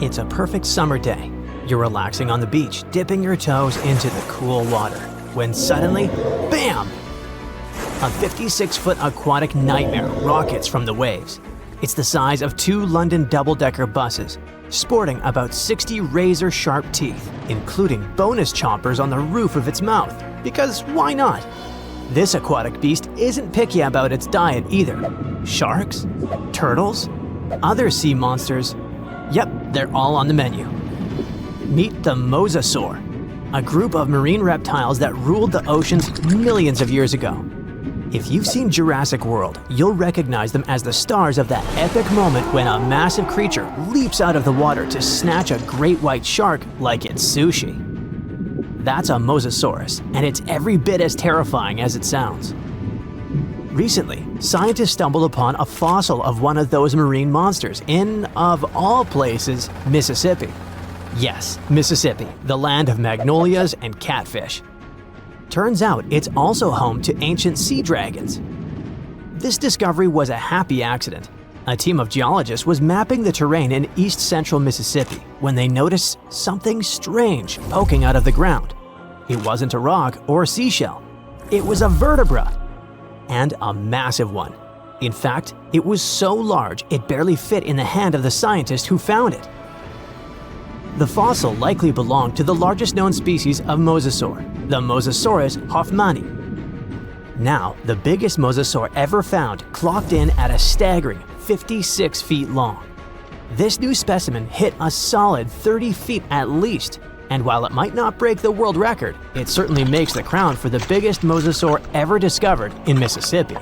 It's a perfect summer day. You're relaxing on the beach, dipping your toes into the cool water, when suddenly, bam! A 56-foot aquatic nightmare rockets from the waves. It's the size of 2 London double-decker buses, sporting about 60 razor-sharp teeth, including bonus chompers on the roof of its mouth, because why not? This aquatic beast isn't picky about its diet either. Sharks? Turtles? Other sea monsters? Yep, they're all on the menu. Meet the Mosasaur, a group of marine reptiles that ruled the oceans millions of years ago. If you've seen Jurassic World, you'll recognize them as the stars of that epic moment when a massive creature leaps out of the water to snatch a great white shark like it's sushi. That's a Mosasaurus, and it's every bit as terrifying as it sounds. Recently, scientists stumbled upon a fossil of one of those marine monsters in, of all places, Mississippi. Yes, Mississippi, the land of magnolias and catfish. Turns out it's also home to ancient sea dragons. This discovery was a happy accident. A team of geologists was mapping the terrain in east-central Mississippi when they noticed something strange poking out of the ground. It wasn't a rock or seashell. It was a vertebra, and a massive one. In fact, it was so large it barely fit in the hand of the scientist who found it. The fossil likely belonged to the largest known species of mosasaur, the Mosasaurus hoffmanni. Now, the biggest mosasaur ever found clocked in at a staggering 56 feet long. This new specimen hit a solid 30 feet at least, and while it might not break the world record, it certainly makes the crown for the biggest mosasaur ever discovered in Mississippi.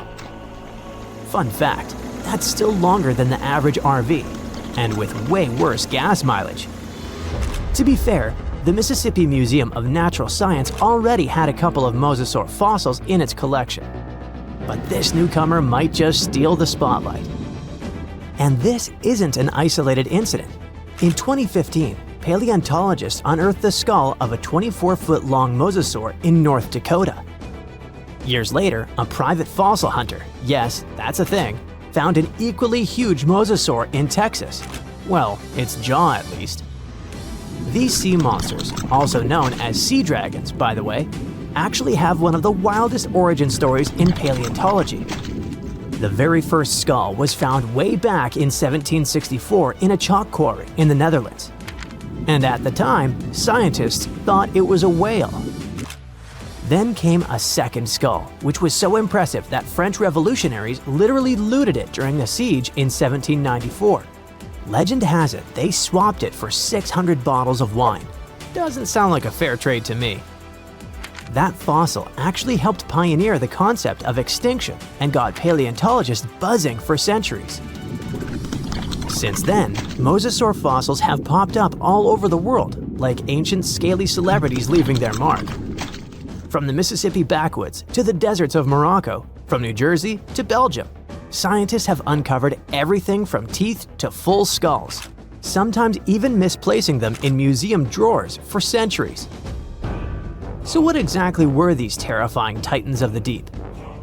Fun fact, that's still longer than the average RV, and with way worse gas mileage. To be fair, the Mississippi Museum of Natural Science already had a couple of mosasaur fossils in its collection. But this newcomer might just steal the spotlight. And this isn't an isolated incident. In 2015, paleontologists unearthed the skull of a 24-foot-long mosasaur in North Dakota. Years later, a private fossil hunter, yes, that's a thing, found an equally huge mosasaur in Texas. Well, its jaw at least. These sea monsters, also known as sea dragons, by the way, actually have one of the wildest origin stories in paleontology. The very first skull was found way back in 1764 in a chalk quarry in the Netherlands. And at the time, scientists thought it was a whale. Then came a second skull, which was so impressive that French revolutionaries literally looted it during the siege in 1794. Legend has it they swapped it for 600 bottles of wine. Doesn't sound like a fair trade to me. That fossil actually helped pioneer the concept of extinction and got paleontologists buzzing for centuries. Since then, mosasaur fossils have popped up all over the world, like ancient scaly celebrities leaving their mark. From the Mississippi backwoods to the deserts of Morocco, from New Jersey to Belgium, scientists have uncovered everything from teeth to full skulls, sometimes even misplacing them in museum drawers for centuries. So what exactly were these terrifying titans of the deep?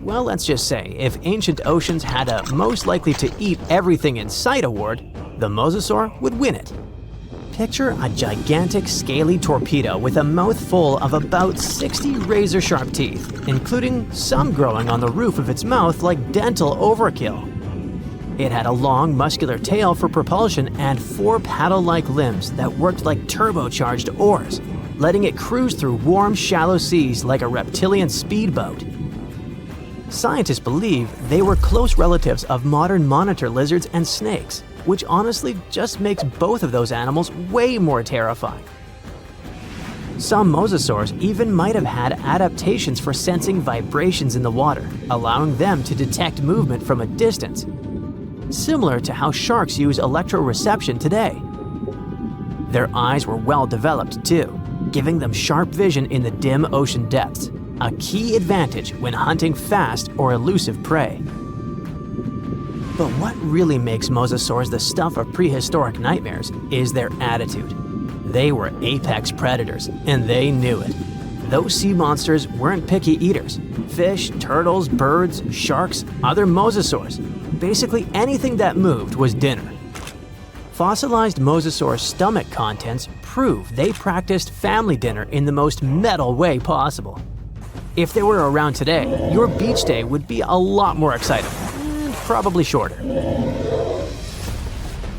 Well, let's just say, if ancient oceans had a most likely to eat everything in sight award, the mosasaur would win it. Picture a gigantic scaly torpedo with a mouth full of about 60 razor-sharp teeth, including some growing on the roof of its mouth like dental overkill. It had a long, muscular tail for propulsion and 4 paddle-like limbs that worked like turbocharged oars, letting it cruise through warm, shallow seas like a reptilian speedboat. Scientists believe they were close relatives of modern monitor lizards and snakes, which honestly just makes both of those animals way more terrifying. Some mosasaurs even might have had adaptations for sensing vibrations in the water, allowing them to detect movement from a distance, similar to how sharks use electroreception today. Their eyes were well developed too, giving them sharp vision in the dim ocean depths, a key advantage when hunting fast or elusive prey. But what really makes mosasaurs the stuff of prehistoric nightmares is their attitude. They were apex predators, and they knew it. Those sea monsters weren't picky eaters. Fish, turtles, birds, sharks, other mosasaurs. Basically anything that moved was dinner. Fossilized Mosasaur's stomach contents prove they practiced family dinner in the most metal way possible. If they were around today, your beach day would be a lot more exciting, and probably shorter.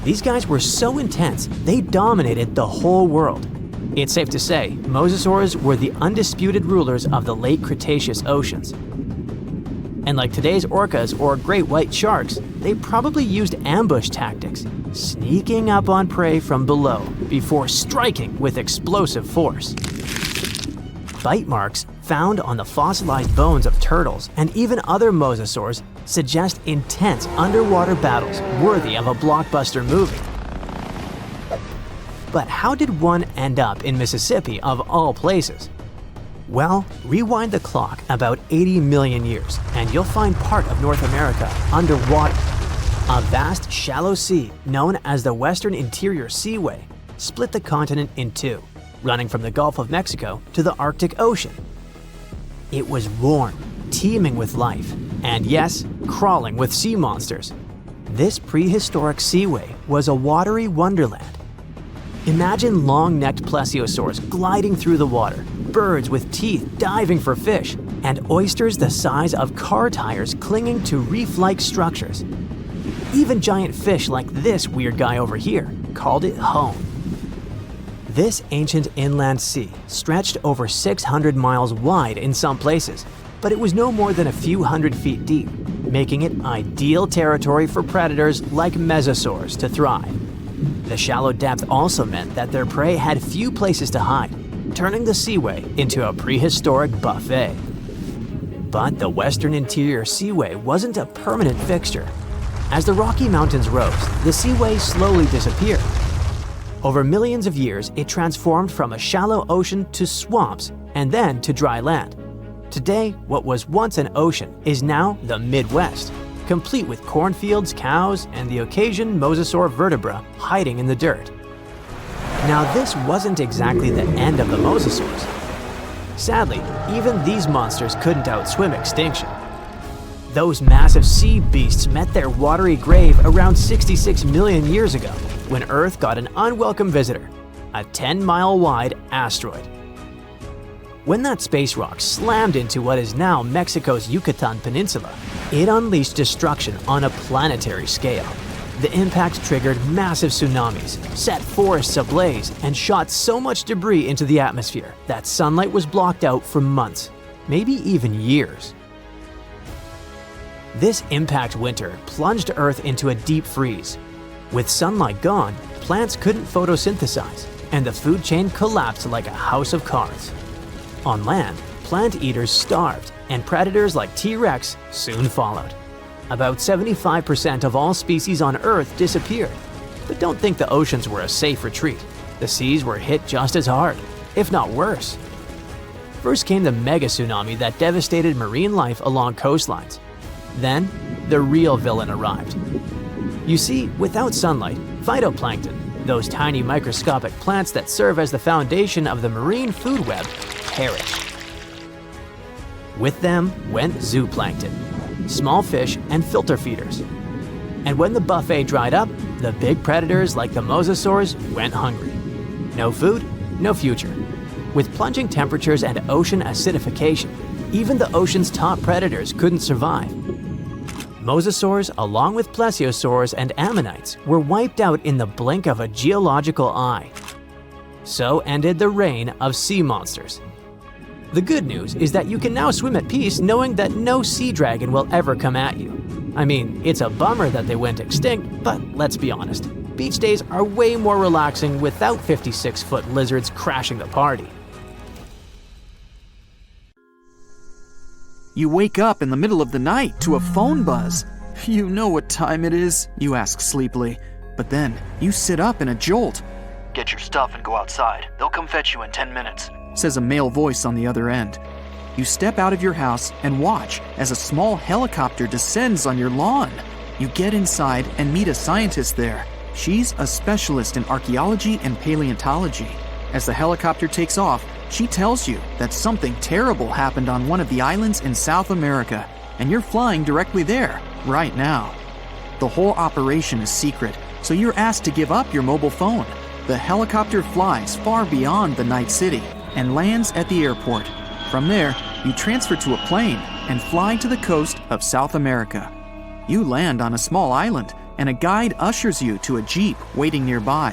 These guys were so intense, they dominated the whole world. It's safe to say, Mosasaurs were the undisputed rulers of the late Cretaceous oceans. And like today's orcas or great white sharks, they probably used ambush tactics, sneaking up on prey from below before striking with explosive force. Bite marks found on the fossilized bones of turtles and even other mosasaurs suggest intense underwater battles worthy of a blockbuster movie. But how did one end up in Mississippi of all places? Well, rewind the clock about 80 million years and you'll find part of North America underwater. A vast shallow sea known as the Western Interior Seaway split the continent in two, running from the Gulf of Mexico to the Arctic Ocean. It was warm, teeming with life, and yes, crawling with sea monsters. This prehistoric seaway was a watery wonderland. Imagine long-necked plesiosaurs gliding through the water, birds with teeth diving for fish, and oysters the size of car tires clinging to reef-like structures. Even giant fish like this weird guy over here called it home. This ancient inland sea stretched over 600 miles wide in some places, but it was no more than a few hundred feet deep, making it ideal territory for predators like mesosaurs to thrive. The shallow depth also meant that their prey had few places to hide, turning the seaway into a prehistoric buffet. But the Western Interior Seaway wasn't a permanent fixture. As the Rocky Mountains rose, the seaway slowly disappeared. Over millions of years, it transformed from a shallow ocean to swamps and then to dry land. Today, what was once an ocean is now the Midwest, complete with cornfields, cows, and the occasion mosasaur vertebra hiding in the dirt. Now, this wasn't exactly the end of the mosasaurs. Sadly, even these monsters couldn't outswim extinction. Those massive sea beasts met their watery grave around 66 million years ago, when Earth got an unwelcome visitor, a 10-mile-wide asteroid. When that space rock slammed into what is now Mexico's Yucatan Peninsula, it unleashed destruction on a planetary scale. The impact triggered massive tsunamis, set forests ablaze, and shot so much debris into the atmosphere that sunlight was blocked out for months, maybe even years. This impact winter plunged Earth into a deep freeze. With sunlight gone, plants couldn't photosynthesize, and the food chain collapsed like a house of cards. On land, plant eaters starved, and predators like T-Rex soon followed. About 75% of all species on Earth disappeared. But don't think the oceans were a safe retreat. The seas were hit just as hard, if not worse. First came the mega tsunami that devastated marine life along coastlines. Then, the real villain arrived. You see, without sunlight, phytoplankton, those tiny microscopic plants that serve as the foundation of the marine food web, perished. With them went zooplankton, small fish and filter feeders. And when the buffet dried up, the big predators like the mosasaurs went hungry. No food, no future. With plunging temperatures and ocean acidification, even the ocean's top predators couldn't survive. Mosasaurs, along with plesiosaurs and ammonites, were wiped out in the blink of a geological eye. So ended the reign of sea monsters. The good news is that you can now swim at peace knowing that no sea dragon will ever come at you. I mean, it's a bummer that they went extinct, but let's be honest, beach days are way more relaxing without 56-foot lizards crashing the party. You wake up in the middle of the night to a phone buzz. You know what time it is, you ask sleepily, but then you sit up in a jolt. Get your stuff and go outside. They'll come fetch you in 10 minutes, says a male voice on the other end. You step out of your house and watch as a small helicopter descends on your lawn. You get inside and meet a scientist there. She's a specialist in archaeology and paleontology. As the helicopter takes off, she tells you that something terrible happened on one of the islands in South America, and you're flying directly there, right now. The whole operation is secret, so you're asked to give up your mobile phone. The helicopter flies far beyond the night city and lands at the airport. From there, you transfer to a plane and fly to the coast of South America. You land on a small island, and a guide ushers you to a jeep waiting nearby.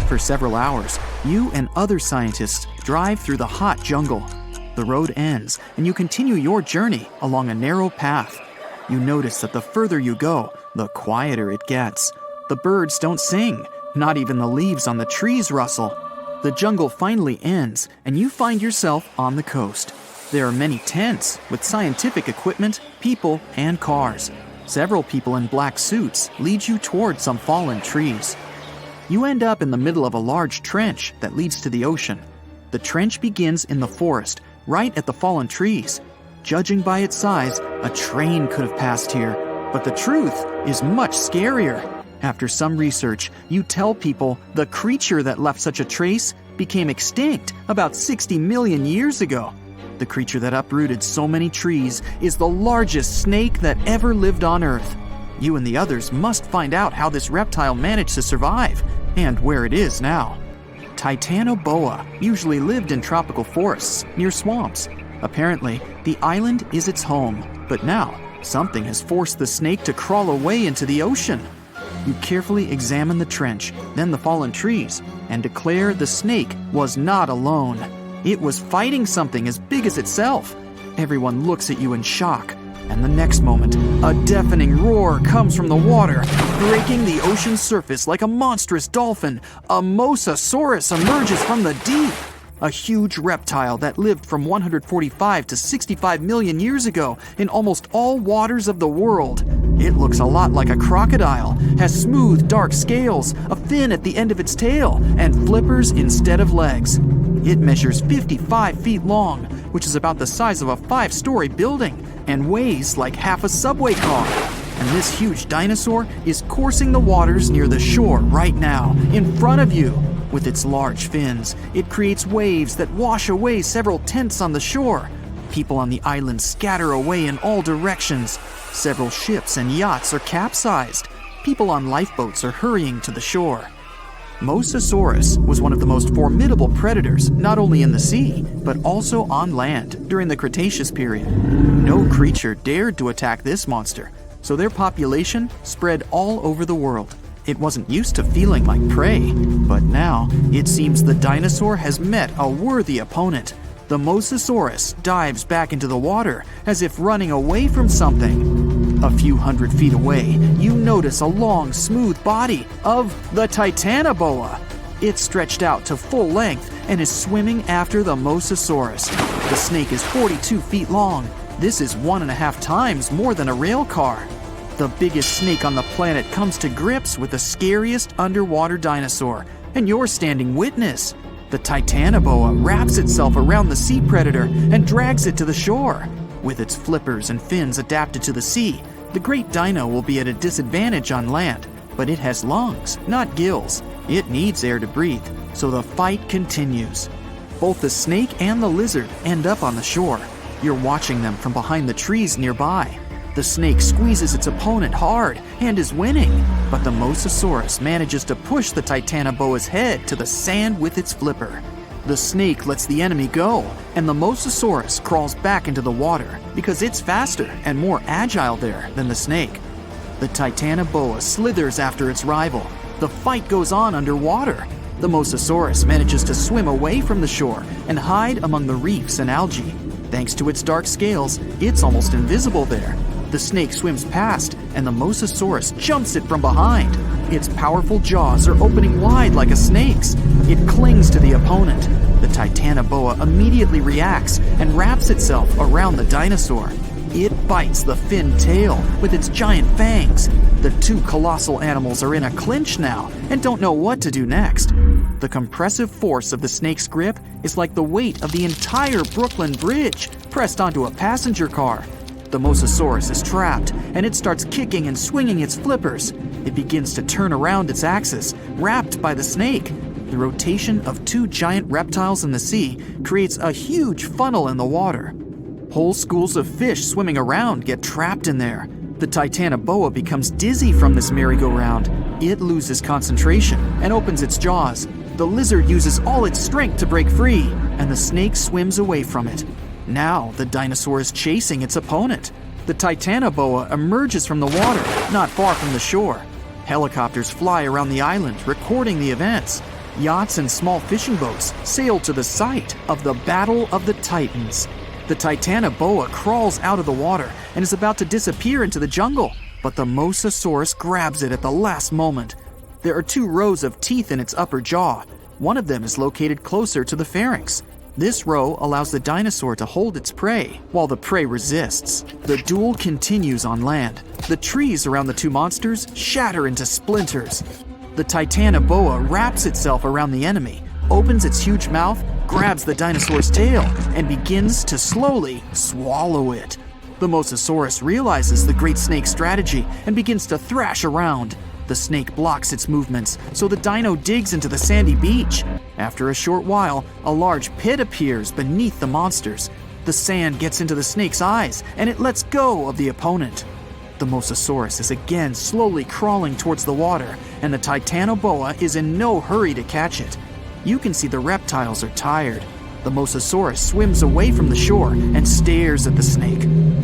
For several hours, you and other scientists drive through the hot jungle. The road ends, and you continue your journey along a narrow path. You notice that the further you go, the quieter it gets. The birds don't sing, not even the leaves on the trees rustle. The jungle finally ends, and you find yourself on the coast. There are many tents with scientific equipment, people, and cars. Several people in black suits lead you toward some fallen trees. You end up in the middle of a large trench that leads to the ocean. The trench begins in the forest, right at the fallen trees. Judging by its size, a train could have passed here, but the truth is much scarier. After some research, you tell people the creature that left such a trace became extinct about 60 million years ago. The creature that uprooted so many trees is the largest snake that ever lived on Earth. You and the others must find out how this reptile managed to survive and where it is now. Titanoboa usually lived in tropical forests near swamps. Apparently, the island is its home, but now something has forced the snake to crawl away into the ocean. You carefully examine the trench, then the fallen trees, and declare the snake was not alone. It was fighting something as big as itself. Everyone looks at you in shock, and the next moment, a deafening roar comes from the water. Breaking the ocean's surface like a monstrous dolphin, a Mosasaurus emerges from the deep. A huge reptile that lived from 145 to 65 million years ago in almost all waters of the world. It looks a lot like a crocodile, has smooth, dark scales, a fin at the end of its tail, and flippers instead of legs. It measures 55 feet long, which is about the size of a 5-story building, and weighs like half a subway car. And this huge dinosaur is coursing the waters near the shore right now, in front of you. With its large fins, it creates waves that wash away several tents on the shore. People on the island scatter away in all directions. Several ships and yachts are capsized. People on lifeboats are hurrying to the shore. Mosasaurus was one of the most formidable predators, not only in the sea, but also on land during the Cretaceous period. No creature dared to attack this monster, so their population spread all over the world. It wasn't used to feeling like prey, but now it seems the dinosaur has met a worthy opponent. The Mosasaurus dives back into the water as if running away from something. A few hundred feet away, you notice a long, smooth body of the Titanoboa. It's stretched out to full length and is swimming after the Mosasaurus. The snake is 42 feet long. This is 1.5 times more than a rail car. The biggest snake on the planet comes to grips with the scariest underwater dinosaur, and you're standing witness. The Titanoboa wraps itself around the sea predator and drags it to the shore. With its flippers and fins adapted to the sea, the great dino will be at a disadvantage on land, but it has lungs, not gills. It needs air to breathe, so the fight continues. Both the snake and the lizard end up on the shore. You're watching them from behind the trees nearby. The snake squeezes its opponent hard and is winning, but the Mosasaurus manages to push the Titanoboa's head to the sand with its flipper. The snake lets the enemy go, and the Mosasaurus crawls back into the water because it's faster and more agile there than the snake. The Titanoboa slithers after its rival. The fight goes on underwater. The Mosasaurus manages to swim away from the shore and hide among the reefs and algae. Thanks to its dark scales, it's almost invisible there. The snake swims past, and the Mosasaurus jumps it from behind. Its powerful jaws are opening wide like a snake's. It clings to the opponent. The Titanoboa immediately reacts and wraps itself around the dinosaur. It bites the fin tail with its giant fangs. The two colossal animals are in a clinch now and don't know what to do next. The compressive force of the snake's grip is like the weight of the entire Brooklyn Bridge pressed onto a passenger car. The Mosasaurus is trapped, and it starts kicking and swinging its flippers. It begins to turn around its axis, wrapped by the snake. The rotation of two giant reptiles in the sea creates a huge funnel in the water. Whole schools of fish swimming around get trapped in there. The Titanoboa becomes dizzy from this merry-go-round. It loses concentration and opens its jaws. The lizard uses all its strength to break free, and the snake swims away from it. Now the dinosaur is chasing its opponent. The Titanoboa emerges from the water, not far from the shore. Helicopters fly around the island, recording the events. Yachts and small fishing boats sail to the site of the Battle of the Titans. The Titanoboa crawls out of the water and is about to disappear into the jungle, but the Mosasaurus grabs it at the last moment. There are 2 rows of teeth in its upper jaw. One of them is located closer to the pharynx. This row allows the dinosaur to hold its prey, while the prey resists. The duel continues on land. The trees around the 2 monsters shatter into splinters. The Titanoboa wraps itself around the enemy, opens its huge mouth, grabs the dinosaur's tail, and begins to slowly swallow it. The Mosasaurus realizes the great snake's strategy and begins to thrash around. The snake blocks its movements, so the dino digs into the sandy beach. After a short while, a large pit appears beneath the monsters. The sand gets into the snake's eyes, and it lets go of the opponent. The Mosasaurus is again slowly crawling towards the water, and the Titanoboa is in no hurry to catch it. You can see the reptiles are tired. The Mosasaurus swims away from the shore and stares at the snake.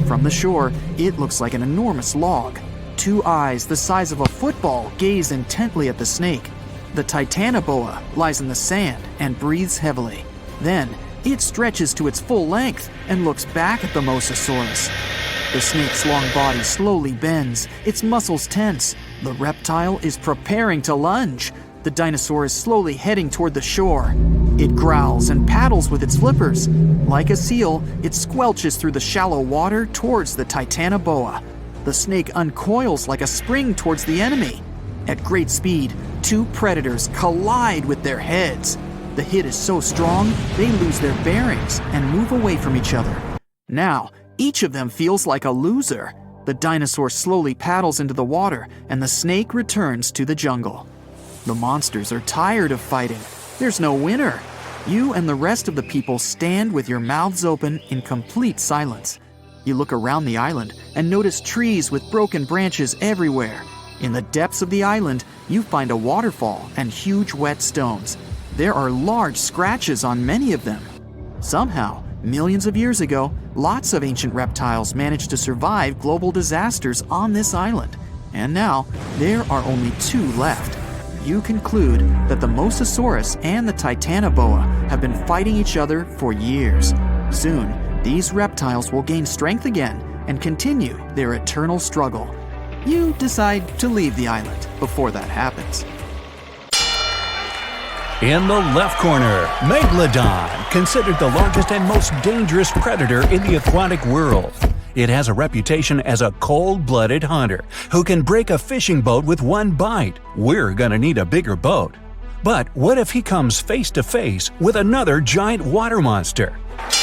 From the shore, it looks like an enormous log. 2 eyes the size of a football gaze intently at the snake. The Titanoboa lies in the sand and breathes heavily. Then, it stretches to its full length and looks back at the Mosasaurus. The snake's long body slowly bends, its muscles tense. The reptile is preparing to lunge. The dinosaur is slowly heading toward the shore. It growls and paddles with its flippers. Like a seal, it squelches through the shallow water towards the Titanoboa. The snake uncoils like a spring towards the enemy. At great speed, 2 predators collide with their heads. The hit is so strong, they lose their bearings and move away from each other. Now, each of them feels like a loser. The dinosaur slowly paddles into the water, and the snake returns to the jungle. The monsters are tired of fighting. There's no winner. You and the rest of the people stand with your mouths open in complete silence. You look around the island and notice trees with broken branches everywhere. In the depths of the island, you find a waterfall and huge wet stones. There are large scratches on many of them. Somehow, millions of years ago, lots of ancient reptiles managed to survive global disasters on this island. And now, there are only 2 left. You conclude that the Mosasaurus and the Titanoboa have been fighting each other for years. Soon, these reptiles will gain strength again and continue their eternal struggle. You decide to leave the island before that happens. In the left corner, Megalodon, considered the largest and most dangerous predator in the aquatic world. It has a reputation as a cold-blooded hunter who can break a fishing boat with 1 bite. We're gonna need a bigger boat. But what if he comes face to face with another giant water monster?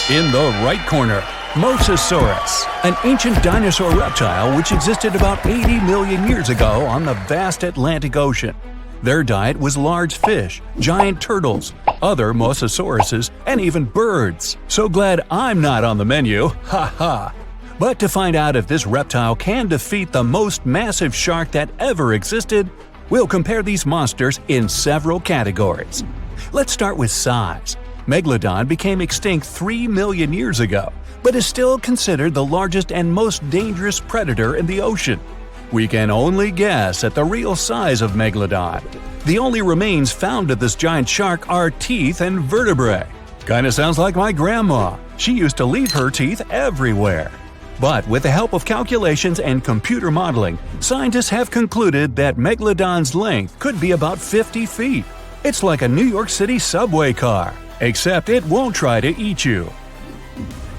In the right corner, Mosasaurus, an ancient dinosaur reptile which existed about 80 million years ago on the vast Atlantic Ocean. Their diet was large fish, giant turtles, other Mosasauruses, and even birds. So glad I'm not on the menu, ha ha! But to find out if this reptile can defeat the most massive shark that ever existed, we'll compare these monsters in several categories. Let's start with size. Megalodon became extinct 3 million years ago, but is still considered the largest and most dangerous predator in the ocean. We can only guess at the real size of Megalodon. The only remains found of this giant shark are teeth and vertebrae. Kinda sounds like my grandma. She used to leave her teeth everywhere. But with the help of calculations and computer modeling, scientists have concluded that Megalodon's length could be about 50 feet. It's like a New York City subway car, except it won't try to eat you.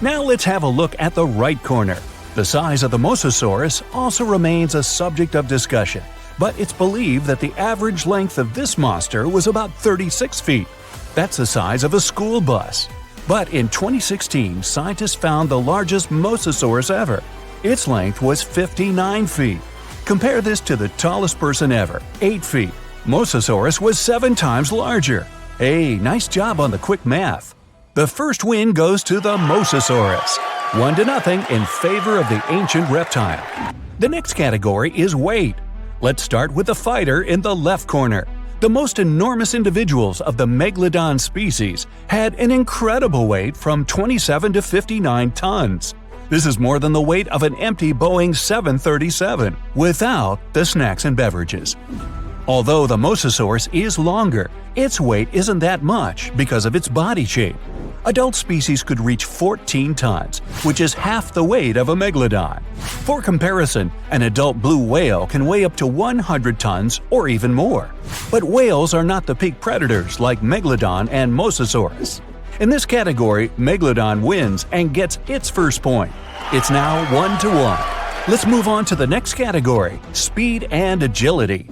Now let's have a look at the right corner. The size of the Mosasaurus also remains a subject of discussion, but it's believed that the average length of this monster was about 36 feet. That's the size of a school bus. But in 2016, scientists found the largest Mosasaurus ever. Its length was 59 feet. Compare this to the tallest person ever, 8 feet. Mosasaurus was 7 times larger. Hey, nice job on the quick math. The first win goes to the Mosasaurus, 1-0 in favor of the ancient reptile. The next category is weight. Let's start with the fighter in the left corner. The most enormous individuals of the Megalodon species had an incredible weight from 27 to 59 tons. This is more than the weight of an empty Boeing 737, without the snacks and beverages. Although the Mosasaurus is longer, its weight isn't that much because of its body shape. Adult species could reach 14 tons, which is half the weight of a Megalodon. For comparison, an adult blue whale can weigh up to 100 tons or even more. But whales are not the peak predators like Megalodon and Mosasaurus. In this category, Megalodon wins and gets its first point. It's now 1-1. Let's move on to the next category, speed and agility.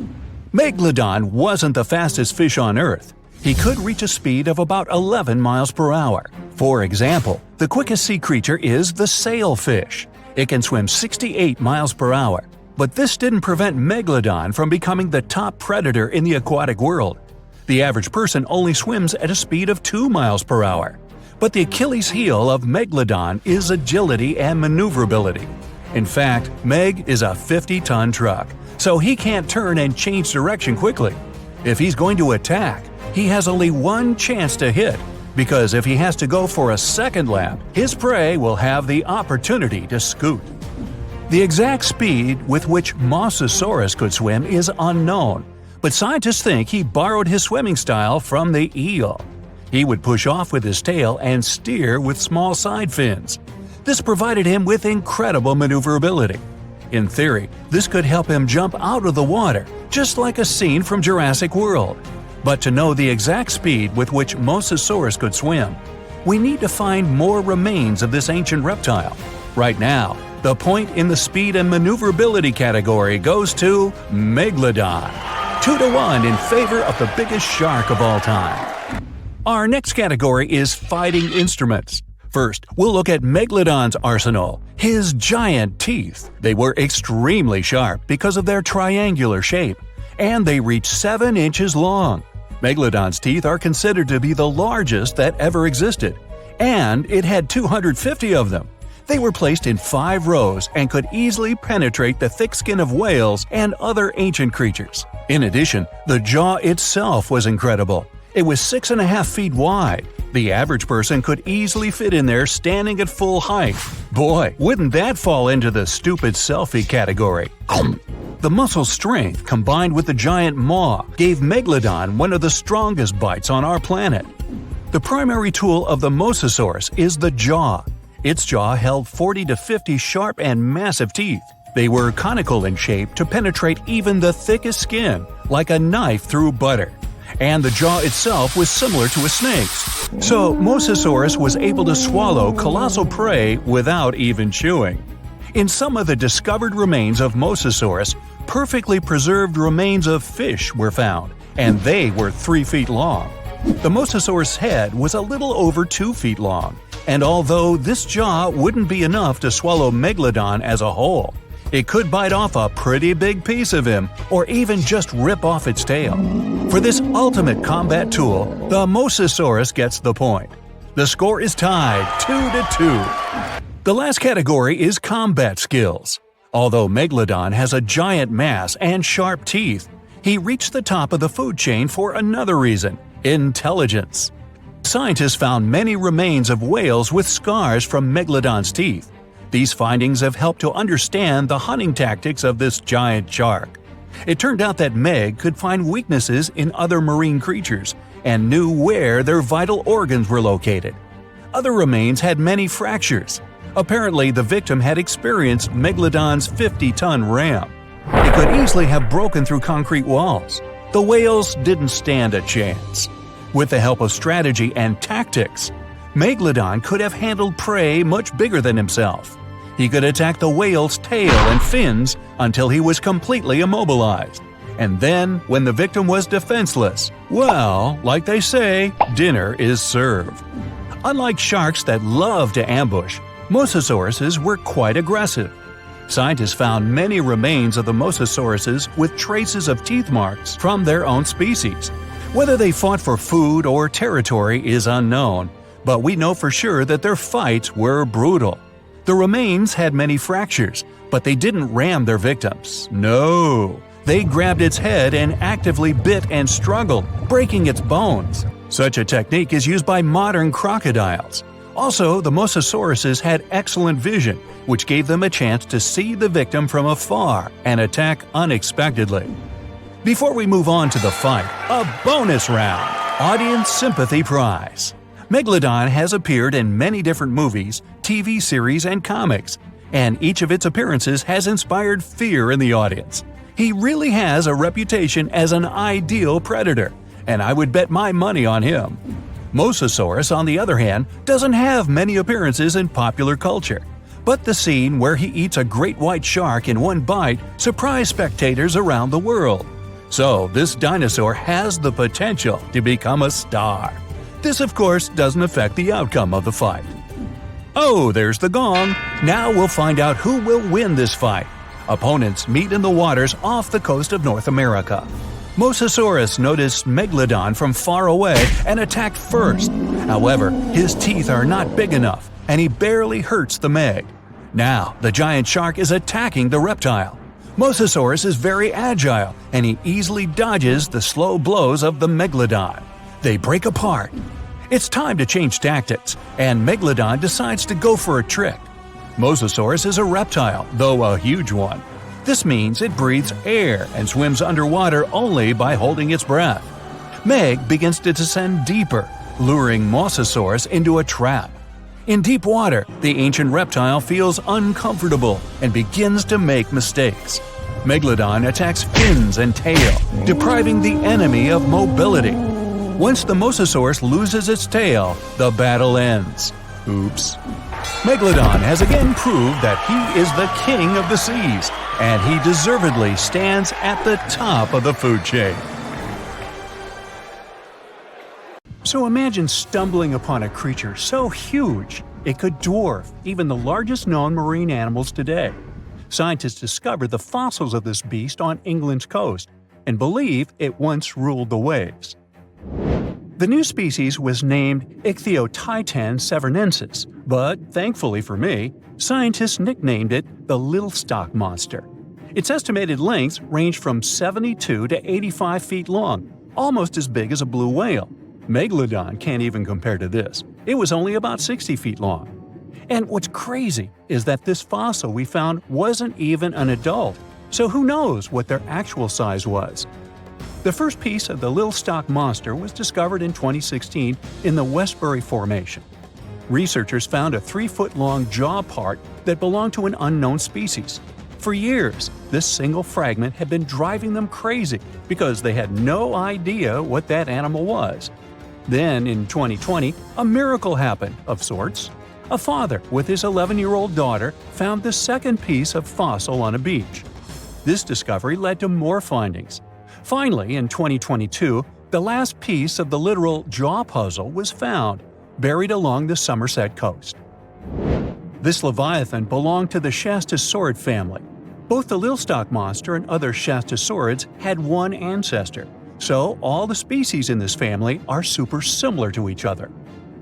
Megalodon wasn't the fastest fish on Earth. He could reach a speed of about 11 miles per hour. For example, the quickest sea creature is the sailfish. It can swim 68 miles per hour. But this didn't prevent Megalodon from becoming the top predator in the aquatic world. The average person only swims at a speed of 2 miles per hour. But the Achilles heel of Megalodon is agility and maneuverability. In fact, Meg is a 50-ton truck, so he can't turn and change direction quickly. If he's going to attack, he has only one chance to hit, because if he has to go for a second lap, his prey will have the opportunity to scoot. The exact speed with which Mosasaurus could swim is unknown, but scientists think he borrowed his swimming style from the eel. He would push off with his tail and steer with small side fins. This provided him with incredible maneuverability. In theory, this could help him jump out of the water, just like a scene from Jurassic World. But to know the exact speed with which Mosasaurus could swim, we need to find more remains of this ancient reptile. Right now, the point in the speed and maneuverability category goes to Megalodon. 2-1 in favor of the biggest shark of all time. Our next category is fighting instruments. First, we'll look at Megalodon's arsenal, his giant teeth. They were extremely sharp because of their triangular shape, and they reach 7 inches long. Megalodon's teeth are considered to be the largest that ever existed, and it had 250 of them. They were placed in 5 rows and could easily penetrate the thick skin of whales and other ancient creatures. In addition, the jaw itself was incredible. It was 6.5 feet wide. The average person could easily fit in there standing at full height. Boy, wouldn't that fall into the stupid selfie category. The muscle strength combined with the giant maw gave Megalodon one of the strongest bites on our planet. The primary tool of the Mosasaurus is the jaw. Its jaw held 40 to 50 sharp and massive teeth. They were conical in shape to penetrate even the thickest skin, like a knife through butter. And the jaw itself was similar to a snake's. So Mosasaurus was able to swallow colossal prey without even chewing. In some of the discovered remains of Mosasaurus, perfectly preserved remains of fish were found, and they were 3 feet long. The Mosasaurus head was a little over 2 feet long, and although this jaw wouldn't be enough to swallow Megalodon as a whole, it could bite off a pretty big piece of him, or even just rip off its tail. For this ultimate combat tool, the Mosasaurus gets the point. The score is tied 2-2. The last category is combat skills. Although Megalodon has a giant mass and sharp teeth, he reached the top of the food chain for another reason: intelligence. Scientists found many remains of whales with scars from Megalodon's teeth. These findings have helped to understand the hunting tactics of this giant shark. It turned out that Meg could find weaknesses in other marine creatures and knew where their vital organs were located. Other remains had many fractures. Apparently, the victim had experienced Megalodon's 50-ton ram. It could easily have broken through concrete walls. The whales didn't stand a chance. With the help of strategy and tactics, Megalodon could have handled prey much bigger than himself. He could attack the whale's tail and fins until he was completely immobilized. And then, when the victim was defenseless, well, like they say, dinner is served. Unlike sharks that love to ambush, Mosasauruses were quite aggressive. Scientists found many remains of the Mosasauruses with traces of teeth marks from their own species. Whether they fought for food or territory is unknown, but we know for sure that their fights were brutal. The remains had many fractures, but they didn't ram their victims. No, They grabbed its head and actively bit and struggled, breaking its bones. Such a technique is used by modern crocodiles. Also, the Mosasauruses had excellent vision, which gave them a chance to see the victim from afar and attack unexpectedly. Before we move on to the fight, a bonus round! Audience Sympathy Prize. Megalodon has appeared in many different movies, TV series, and comics, and each of its appearances has inspired fear in the audience. He really has a reputation as an ideal predator, and I would bet my money on him. Mosasaurus, on the other hand, doesn't have many appearances in popular culture, but the scene where he eats a great white shark in one bite surprised spectators around the world. So this dinosaur has the potential to become a star. This, of course, doesn't affect the outcome of the fight. Oh, there's the gong. Now we'll find out who will win this fight. Opponents meet in the waters off the coast of North America. Mosasaurus noticed Megalodon from far away and attacked first. However, his teeth are not big enough, and he barely hurts the Meg. Now, the giant shark is attacking the reptile. Mosasaurus is very agile, and he easily dodges the slow blows of the Megalodon. They break apart. It's time to change tactics, and Megalodon decides to go for a trick. Mosasaurus is a reptile, though a huge one. This means it breathes air and swims underwater only by holding its breath. Meg begins to descend deeper, luring Mosasaurus into a trap. In deep water, the ancient reptile feels uncomfortable and begins to make mistakes. Megalodon attacks fins and tail, depriving the enemy of mobility. Once the Mosasaurus loses its tail, the battle ends. Oops. Megalodon has again proved that he is the king of the seas, and he deservedly stands at the top of the food chain. So imagine stumbling upon a creature so huge it could dwarf even the largest known marine animals today. Scientists discovered the fossils of this beast on England's coast and believe it once ruled the waves. The new species was named Ichthyotitan severnensis, but thankfully for me, scientists nicknamed it the Little Stock Monster. Its estimated lengths range from 72 to 85 feet long, almost as big as a blue whale. Megalodon can't even compare to this. It was only about 60 feet long. And what's crazy is that this fossil we found wasn't even an adult, so who knows what their actual size was. The first piece of the Little Stock Monster was discovered in 2016 in the Westbury Formation. Researchers found a 3-foot-long jaw part that belonged to an unknown species. For years, this single fragment had been driving them crazy because they had no idea what that animal was. Then, in 2020, a miracle happened, of sorts. A father with his 11-year-old daughter found the second piece of fossil on a beach. This discovery led to more findings. Finally, in 2022, the last piece of the literal jaw puzzle was found, buried along the Somerset coast. This leviathan belonged to the Shastasaurid family. Both the Little Stock Monster and other Shastasaurids had one ancestor, so all the species in this family are super similar to each other.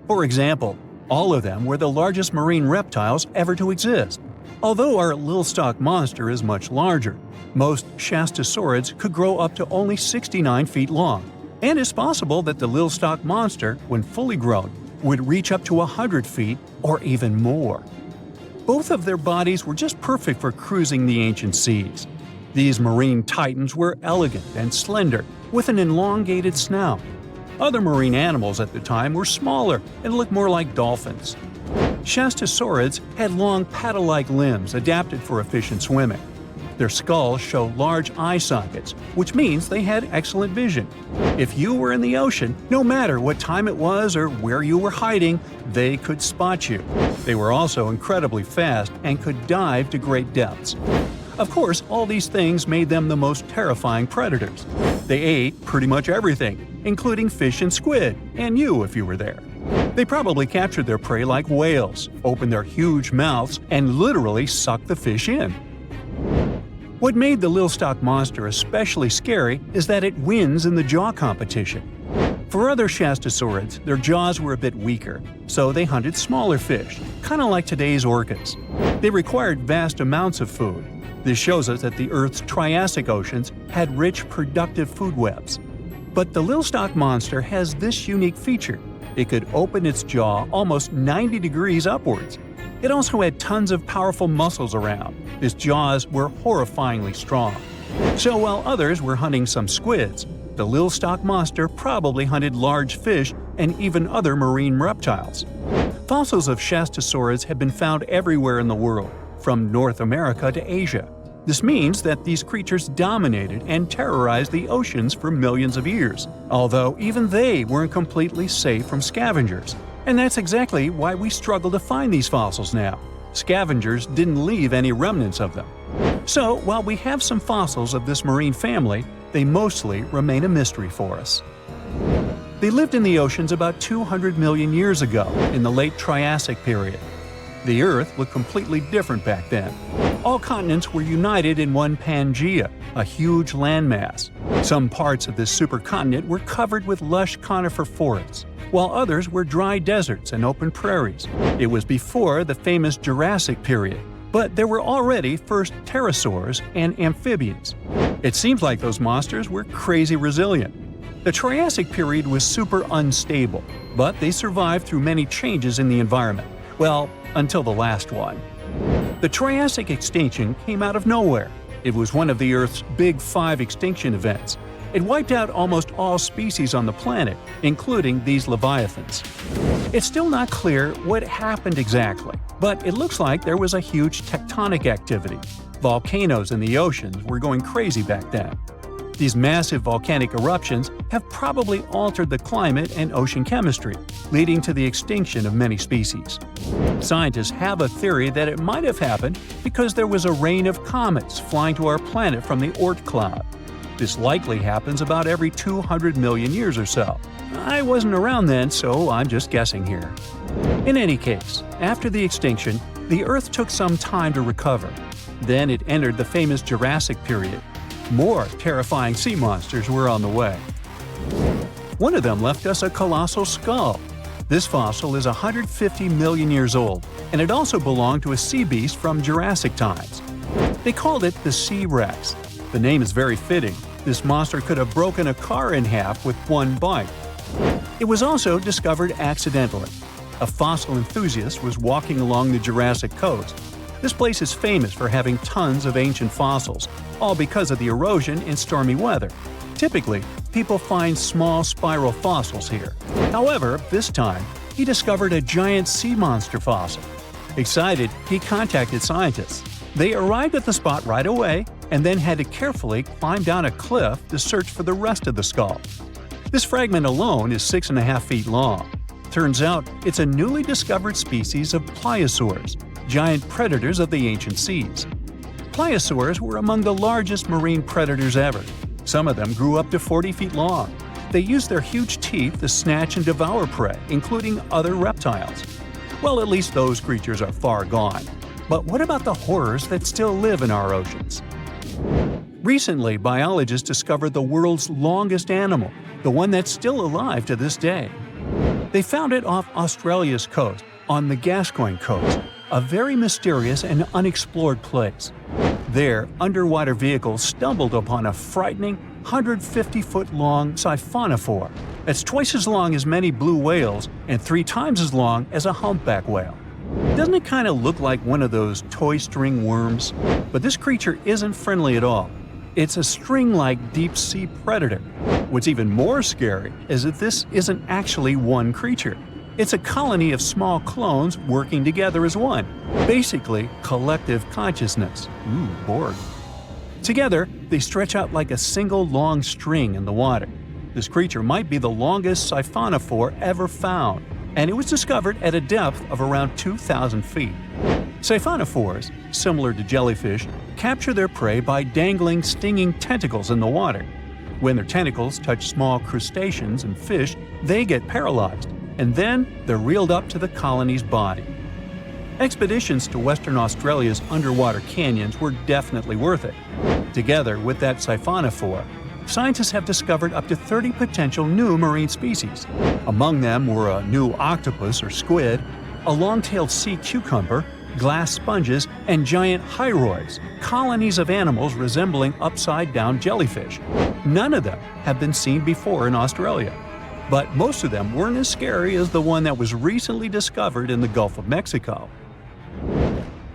For example, all of them were the largest marine reptiles ever to exist. Although our Little Stock Monster is much larger, most Shastasaurids could grow up to only 69 feet long, and it's possible that the Little Stock Monster, when fully grown, would reach up to 100 feet or even more. Both of their bodies were just perfect for cruising the ancient seas. These marine titans were elegant and slender, with an elongated snout. Other marine animals at the time were smaller and looked more like dolphins. Shastasaurids had long paddle-like limbs adapted for efficient swimming. Their skulls show large eye sockets, which means they had excellent vision. If you were in the ocean, no matter what time it was or where you were hiding, they could spot you. They were also incredibly fast and could dive to great depths. Of course, all these things made them the most terrifying predators. They ate pretty much everything, including fish and squid, and you if you were there. They probably captured their prey like whales, opened their huge mouths, and literally sucked the fish in. What made the Little Stock Monster especially scary is that it wins in the jaw competition. For other Shastasaurids, their jaws were a bit weaker, so they hunted smaller fish, kind of like today's orcas. They required vast amounts of food. This shows us that the Earth's Triassic oceans had rich, productive food webs. But the little stock monster has this unique feature. It could open its jaw almost 90 degrees upwards. It also had tons of powerful muscles around. Its jaws were horrifyingly strong. So while others were hunting some squids, the little stock monster probably hunted large fish and even other marine reptiles. Fossils of Shastasaurus have been found everywhere in the world, from North America to Asia. This means that these creatures dominated and terrorized the oceans for millions of years, although even they weren't completely safe from scavengers. And that's exactly why we struggle to find these fossils now. Scavengers didn't leave any remnants of them. So, while we have some fossils of this marine family, they mostly remain a mystery for us. They lived in the oceans about 200 million years ago, in the late Triassic period. The Earth looked completely different back then. All continents were united in one Pangaea, a huge landmass. Some parts of this supercontinent were covered with lush conifer forests, while others were dry deserts and open prairies. It was before the famous Jurassic period, but there were already first pterosaurs and amphibians. It seems like those monsters were crazy resilient. The Triassic period was super unstable, but they survived through many changes in the environment. Well, until the last one. The Triassic extinction came out of nowhere. It was one of the Earth's big 5 extinction events. It wiped out almost all species on the planet, including these leviathans. It's still not clear what happened exactly, but it looks like there was a huge tectonic activity. Volcanoes in the oceans were going crazy back then. These massive volcanic eruptions have probably altered the climate and ocean chemistry, leading to the extinction of many species. Scientists have a theory that it might have happened because there was a rain of comets flying to our planet from the Oort cloud. This likely happens about every 200 million years or so. I wasn't around then, so I'm just guessing here. In any case, after the extinction, the Earth took some time to recover. Then it entered the famous Jurassic period. More terrifying sea monsters were on the way. One of them left us a colossal skull. This fossil is 150 million years old, and it also belonged to a sea beast from Jurassic times. They called it the Sea-Rex. The name is very fitting. This monster could have broken a car in half with one bite. It was also discovered accidentally. A fossil enthusiast was walking along the Jurassic coast. This place is famous for having tons of ancient fossils, all because of the erosion in stormy weather. Typically, people find small spiral fossils here. However, this time, he discovered a giant sea monster fossil. Excited, he contacted scientists. They arrived at the spot right away and then had to carefully climb down a cliff to search for the rest of the skull. This fragment alone is 6.5 feet long. Turns out, it's a newly discovered species of pliosaurs, giant predators of the ancient seas. Pliosaurs were among the largest marine predators ever. Some of them grew up to 40 feet long. They used their huge teeth to snatch and devour prey, including other reptiles. Well, at least those creatures are far gone. But what about the horrors that still live in our oceans? Recently, biologists discovered the world's longest animal, the one that's still alive to this day. They found it off Australia's coast, on the Gascoyne coast, a very mysterious and unexplored place. There, underwater vehicles stumbled upon a frightening 150-foot-long siphonophore that's twice as long as many blue whales and 3 times as long as a humpback whale. Doesn't it kind of look like one of those toy string worms? But this creature isn't friendly at all. It's a string-like deep-sea predator. What's even more scary is that this isn't actually one creature. It's a colony of small clones working together as one. Basically, collective consciousness. Ooh, Borg. Together, they stretch out like a single long string in the water. This creature might be the longest siphonophore ever found, and it was discovered at a depth of around 2,000 feet. Siphonophores, similar to jellyfish, capture their prey by dangling stinging tentacles in the water. When their tentacles touch small crustaceans and fish, they get paralyzed, and then they're reeled up to the colony's body. Expeditions to Western Australia's underwater canyons were definitely worth it. Together with that siphonophore, scientists have discovered up to 30 potential new marine species. Among them were a new octopus or squid, a long-tailed sea cucumber, glass sponges, and giant hyroids, colonies of animals resembling upside-down jellyfish. None of them have been seen before in Australia. But most of them weren't as scary as the one that was recently discovered in the Gulf of Mexico.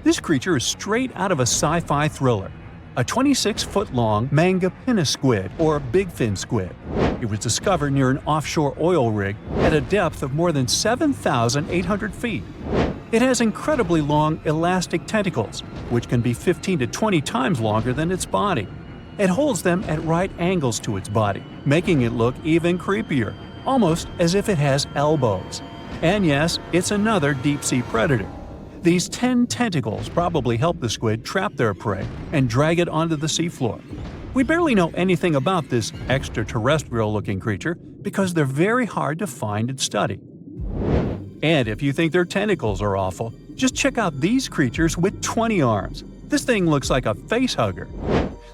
This creature is straight out of a sci-fi thriller. A 26-foot-long mangapinna squid, or bigfin squid. It was discovered near an offshore oil rig at a depth of more than 7,800 feet. It has incredibly long, elastic tentacles, which can be 15 to 20 times longer than its body. It holds them at right angles to its body, making it look even creepier, almost as if it has elbows. And yes, it's another deep-sea predator. These 10 tentacles probably help the squid trap their prey and drag it onto the seafloor. We barely know anything about this extraterrestrial-looking creature because they're very hard to find and study. And if you think their tentacles are awful, just check out these creatures with 20 arms. This thing looks like a facehugger.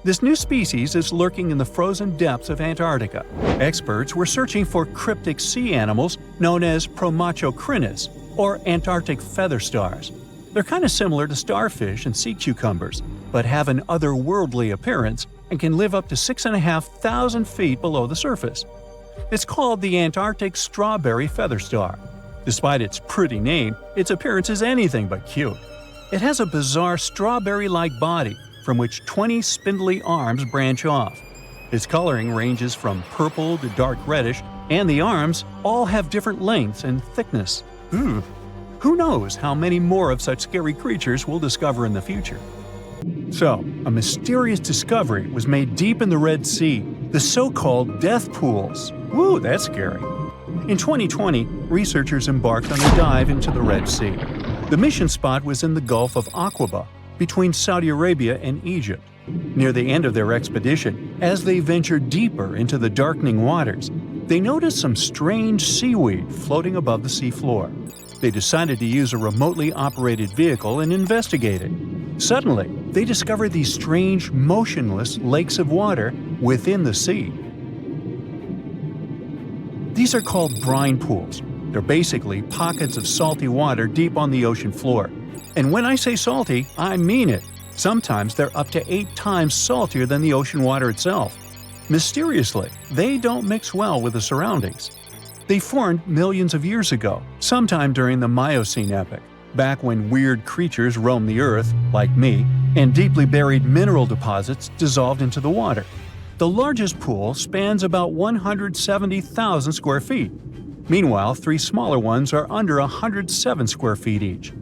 This new species is lurking in the frozen depths of Antarctica. Experts were searching for cryptic sea animals known as Promachocrinus, or Antarctic feather stars. They're kind of similar to starfish and sea cucumbers, but have an otherworldly appearance and can live up to 6,500 feet below the surface. It's called the Antarctic strawberry feather star. Despite its pretty name, its appearance is anything but cute. It has a bizarre strawberry-like body from which 20 spindly arms branch off. Its coloring ranges from purple to dark reddish, and the arms all have different lengths and thickness. Who knows how many more of such scary creatures we'll discover in the future? So, a mysterious discovery was made deep in the Red Sea, the so-called death pools. Woo, that's scary. In 2020, researchers embarked on a dive into the Red Sea. The mission spot was in the Gulf of Aqaba, between Saudi Arabia and Egypt. Near the end of their expedition, as they ventured deeper into the darkening waters, they noticed some strange seaweed floating above the seafloor. They decided to use a remotely operated vehicle and investigate it. Suddenly, they discovered these strange, motionless lakes of water within the sea. These are called brine pools. They're basically pockets of salty water deep on the ocean floor. And when I say salty, I mean it. Sometimes they're up to 8 times saltier than the ocean water itself. Mysteriously, they don't mix well with the surroundings. They formed millions of years ago, sometime during the Miocene epoch, back when weird creatures roamed the earth, like me, and deeply buried mineral deposits dissolved into the water. The largest pool spans about 170,000 square feet. Meanwhile, 3 smaller ones are under 107 square feet each.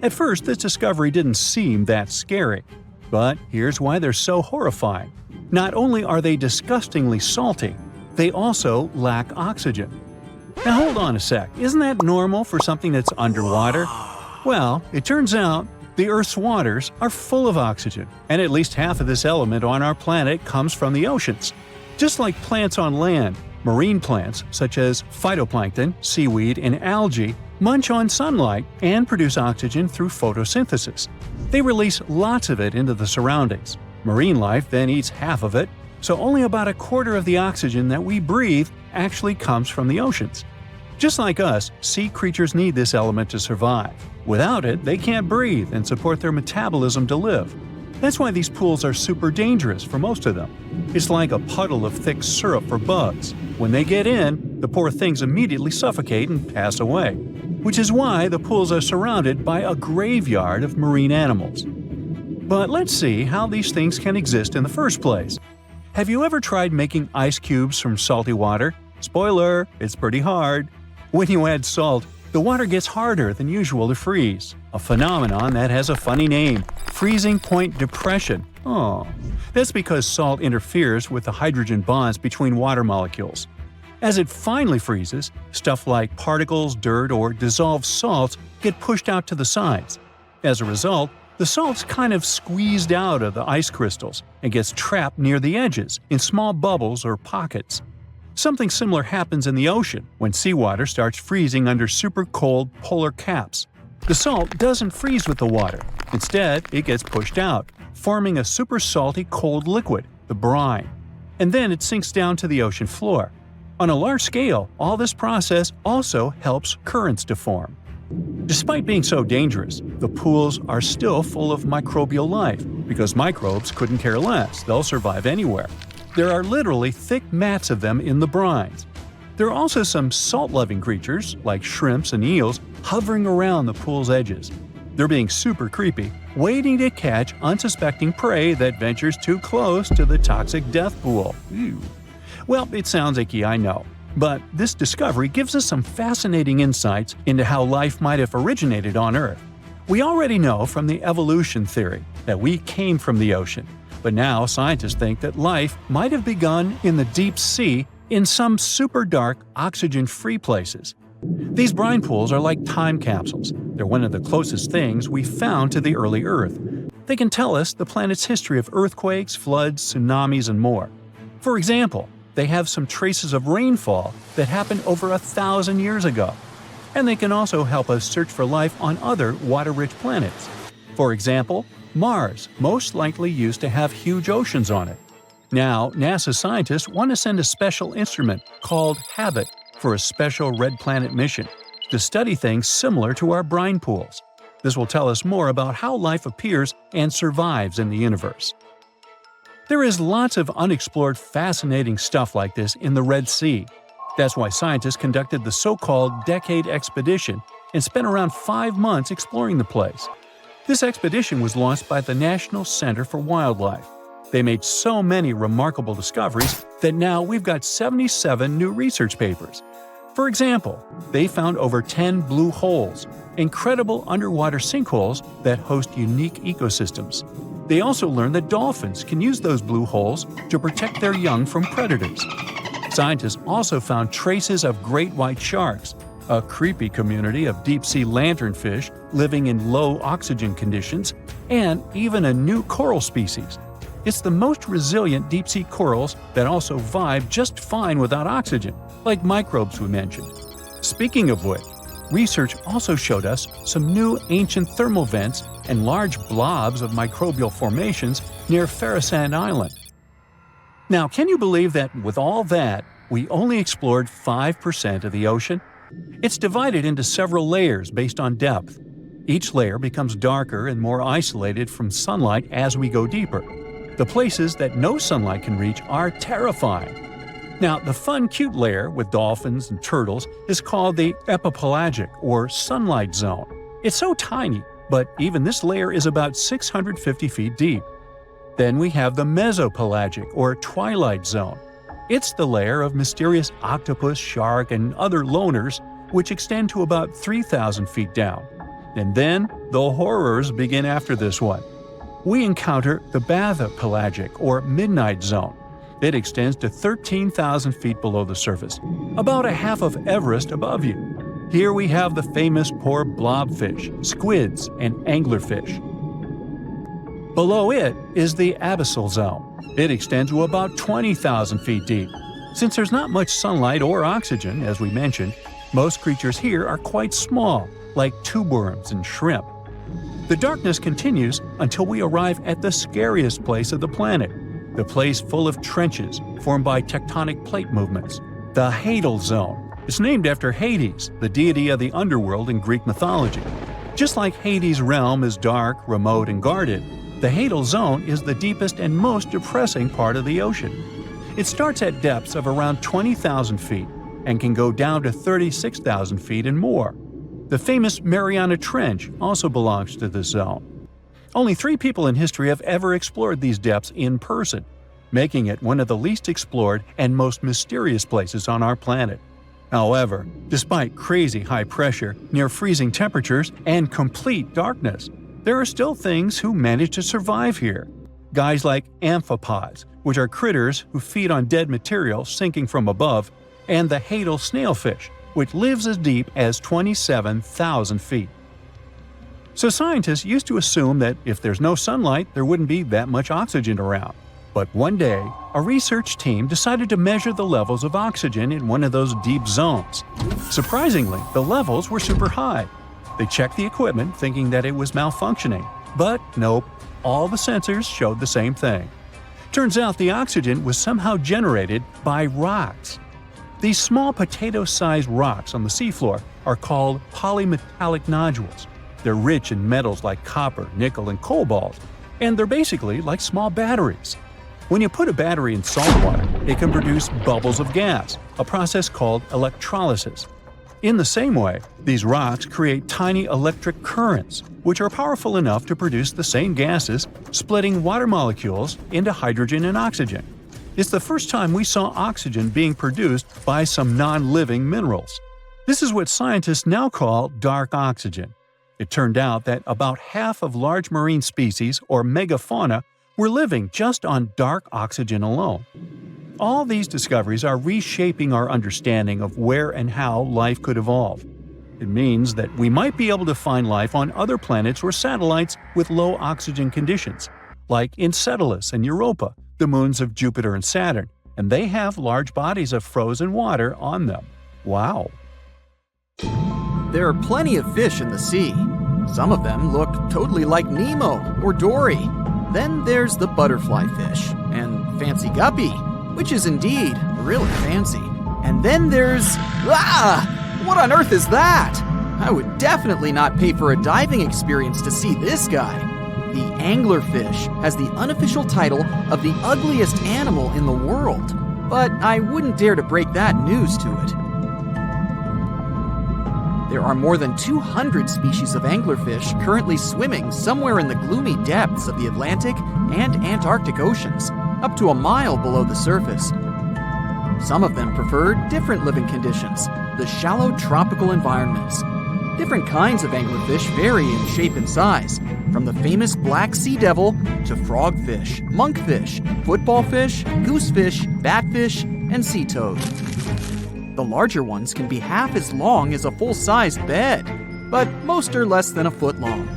At first, this discovery didn't seem that scary. But here's why they're so horrifying. Not only are they disgustingly salty, they also lack oxygen. Now hold on a sec, isn't that normal for something that's underwater? Well, it turns out the Earth's waters are full of oxygen, and at least half of this element on our planet comes from the oceans. Just like plants on land, marine plants such as phytoplankton, seaweed, and algae munch on sunlight and produce oxygen through photosynthesis. They release lots of it into the surroundings. Marine life then eats half of it, so only about a quarter of the oxygen that we breathe actually comes from the oceans. Just like us, sea creatures need this element to survive. Without it, they can't breathe and support their metabolism to live. That's why these pools are super dangerous for most of them. It's like a puddle of thick syrup for bugs. When they get in, the poor things immediately suffocate and pass away. Which is why the pools are surrounded by a graveyard of marine animals. But let's see how these things can exist in the first place. Have you ever tried making ice cubes from salty water? Spoiler, it's pretty hard. When you add salt, the water gets harder than usual to freeze, a phenomenon that has a funny name, freezing point depression. Oh, that's because salt interferes with the hydrogen bonds between water molecules. As it finally freezes, stuff like particles, dirt, or dissolved salts get pushed out to the sides. As a result, the salt's kind of squeezed out of the ice crystals and gets trapped near the edges in small bubbles or pockets. Something similar happens in the ocean when seawater starts freezing under super cold polar caps. The salt doesn't freeze with the water. Instead, it gets pushed out, forming a super salty cold liquid, the brine. And then it sinks down to the ocean floor. On a large scale, all this process also helps currents to form. Despite being so dangerous, the pools are still full of microbial life because microbes couldn't care less, they'll survive anywhere. There are literally thick mats of them in the brines. There are also some salt-loving creatures, like shrimps and eels, hovering around the pool's edges. They're being super creepy, waiting to catch unsuspecting prey that ventures too close to the toxic death pool. Ew. Well, it sounds icky, I know. But this discovery gives us some fascinating insights into how life might have originated on Earth. We already know from the evolution theory that we came from the ocean, but now scientists think that life might have begun in the deep sea in some super dark, oxygen-free places. These brine pools are like time capsules. They're one of the closest things we found to the early Earth. They can tell us the planet's history of earthquakes, floods, tsunamis, and more. For example, they have some traces of rainfall that happened over 1,000 years ago. And they can also help us search for life on other water-rich planets. For example, Mars most likely used to have huge oceans on it. Now, NASA scientists want to send a special instrument called HABIT for a special red planet mission to study things similar to our brine pools. This will tell us more about how life appears and survives in the universe. There is lots of unexplored fascinating stuff like this in the Red Sea. That's why scientists conducted the so-called Decade Expedition and spent around 5 months exploring the place. This expedition was launched by the National Center for Wildlife. They made so many remarkable discoveries that now we've got 77 new research papers. For example, they found over 10 blue holes, incredible underwater sinkholes that host unique ecosystems. They also learned that dolphins can use those blue holes to protect their young from predators. Scientists also found traces of great white sharks, a creepy community of deep-sea lanternfish living in low oxygen conditions, and even a new coral species. It's the most resilient deep-sea corals that also vibe just fine without oxygen, like microbes we mentioned. Speaking of which, research also showed us some new ancient thermal vents and large blobs of microbial formations near Farasand Island. Now, can you believe that with all that, we only explored 5% of the ocean? It's divided into several layers based on depth. Each layer becomes darker and more isolated from sunlight as we go deeper. The places that no sunlight can reach are terrifying. Now, the fun, cute layer with dolphins and turtles is called the epipelagic or sunlight zone. It's so tiny, but even this layer is about 650 feet deep. Then we have the mesopelagic or twilight zone. It's the layer of mysterious octopus, shark, and other loners which extend to about 3,000 feet down. And then the horrors begin after this one. We encounter the bathopelagic or midnight zone. It extends to 13,000 feet below the surface, about a half of Everest above you. Here we have the famous poor blobfish, squids, and anglerfish. Below it is the abyssal zone. It extends to about 20,000 feet deep. Since there's not much sunlight or oxygen, as we mentioned, most creatures here are quite small, like tube worms and shrimp. The darkness continues until we arrive at the scariest place of the planet, the place full of trenches formed by tectonic plate movements, the Hadal Zone. It's named after Hades, the deity of the underworld in Greek mythology. Just like Hades' realm is dark, remote, and guarded, the Hadal Zone is the deepest and most depressing part of the ocean. It starts at depths of around 20,000 feet and can go down to 36,000 feet and more. The famous Mariana Trench also belongs to this zone. Only 3 people in history have ever explored these depths in person, making it one of the least explored and most mysterious places on our planet. However, despite crazy high pressure, near freezing temperatures, and complete darkness, there are still things who manage to survive here. Guys like amphipods, which are critters who feed on dead material sinking from above, and the Hadal snailfish, which lives as deep as 27,000 feet. So scientists used to assume that if there's no sunlight, there wouldn't be that much oxygen around. But one day, a research team decided to measure the levels of oxygen in one of those deep zones. Surprisingly, the levels were super high. They checked the equipment thinking that it was malfunctioning, but nope, all the sensors showed the same thing. Turns out the oxygen was somehow generated by rocks. These small potato-sized rocks on the seafloor are called polymetallic nodules. They're rich in metals like copper, nickel, and cobalt, and they're basically like small batteries. When you put a battery in salt water, it can produce bubbles of gas, a process called electrolysis. In the same way, these rocks create tiny electric currents, which are powerful enough to produce the same gases, splitting water molecules into hydrogen and oxygen. It's the first time we saw oxygen being produced by some non-living minerals. This is what scientists now call dark oxygen. It turned out that about half of large marine species, or megafauna, were living just on dark oxygen alone. All these discoveries are reshaping our understanding of where and how life could evolve. It means that we might be able to find life on other planets or satellites with low oxygen conditions, like Enceladus and Europa, the moons of Jupiter and Saturn, and they have large bodies of frozen water on them. Wow! There are plenty of fish in the sea. Some of them look totally like Nemo or Dory. Then there's the butterfly fish and fancy guppy, which is indeed really fancy. And then there's… what on earth is that? I would definitely not pay for a diving experience to see this guy. The anglerfish has the unofficial title of the ugliest animal in the world, but I wouldn't dare to break that news to it. There are more than 200 species of anglerfish currently swimming somewhere in the gloomy depths of the Atlantic and Antarctic Oceans, up to a mile below the surface. Some of them prefer different living conditions, the shallow tropical environments. Different kinds of anglerfish vary in shape and size, from the famous black sea devil to frogfish, monkfish, footballfish, goosefish, batfish, and sea toad. The larger ones can be half as long as a full-sized bed, but most are less than a foot long.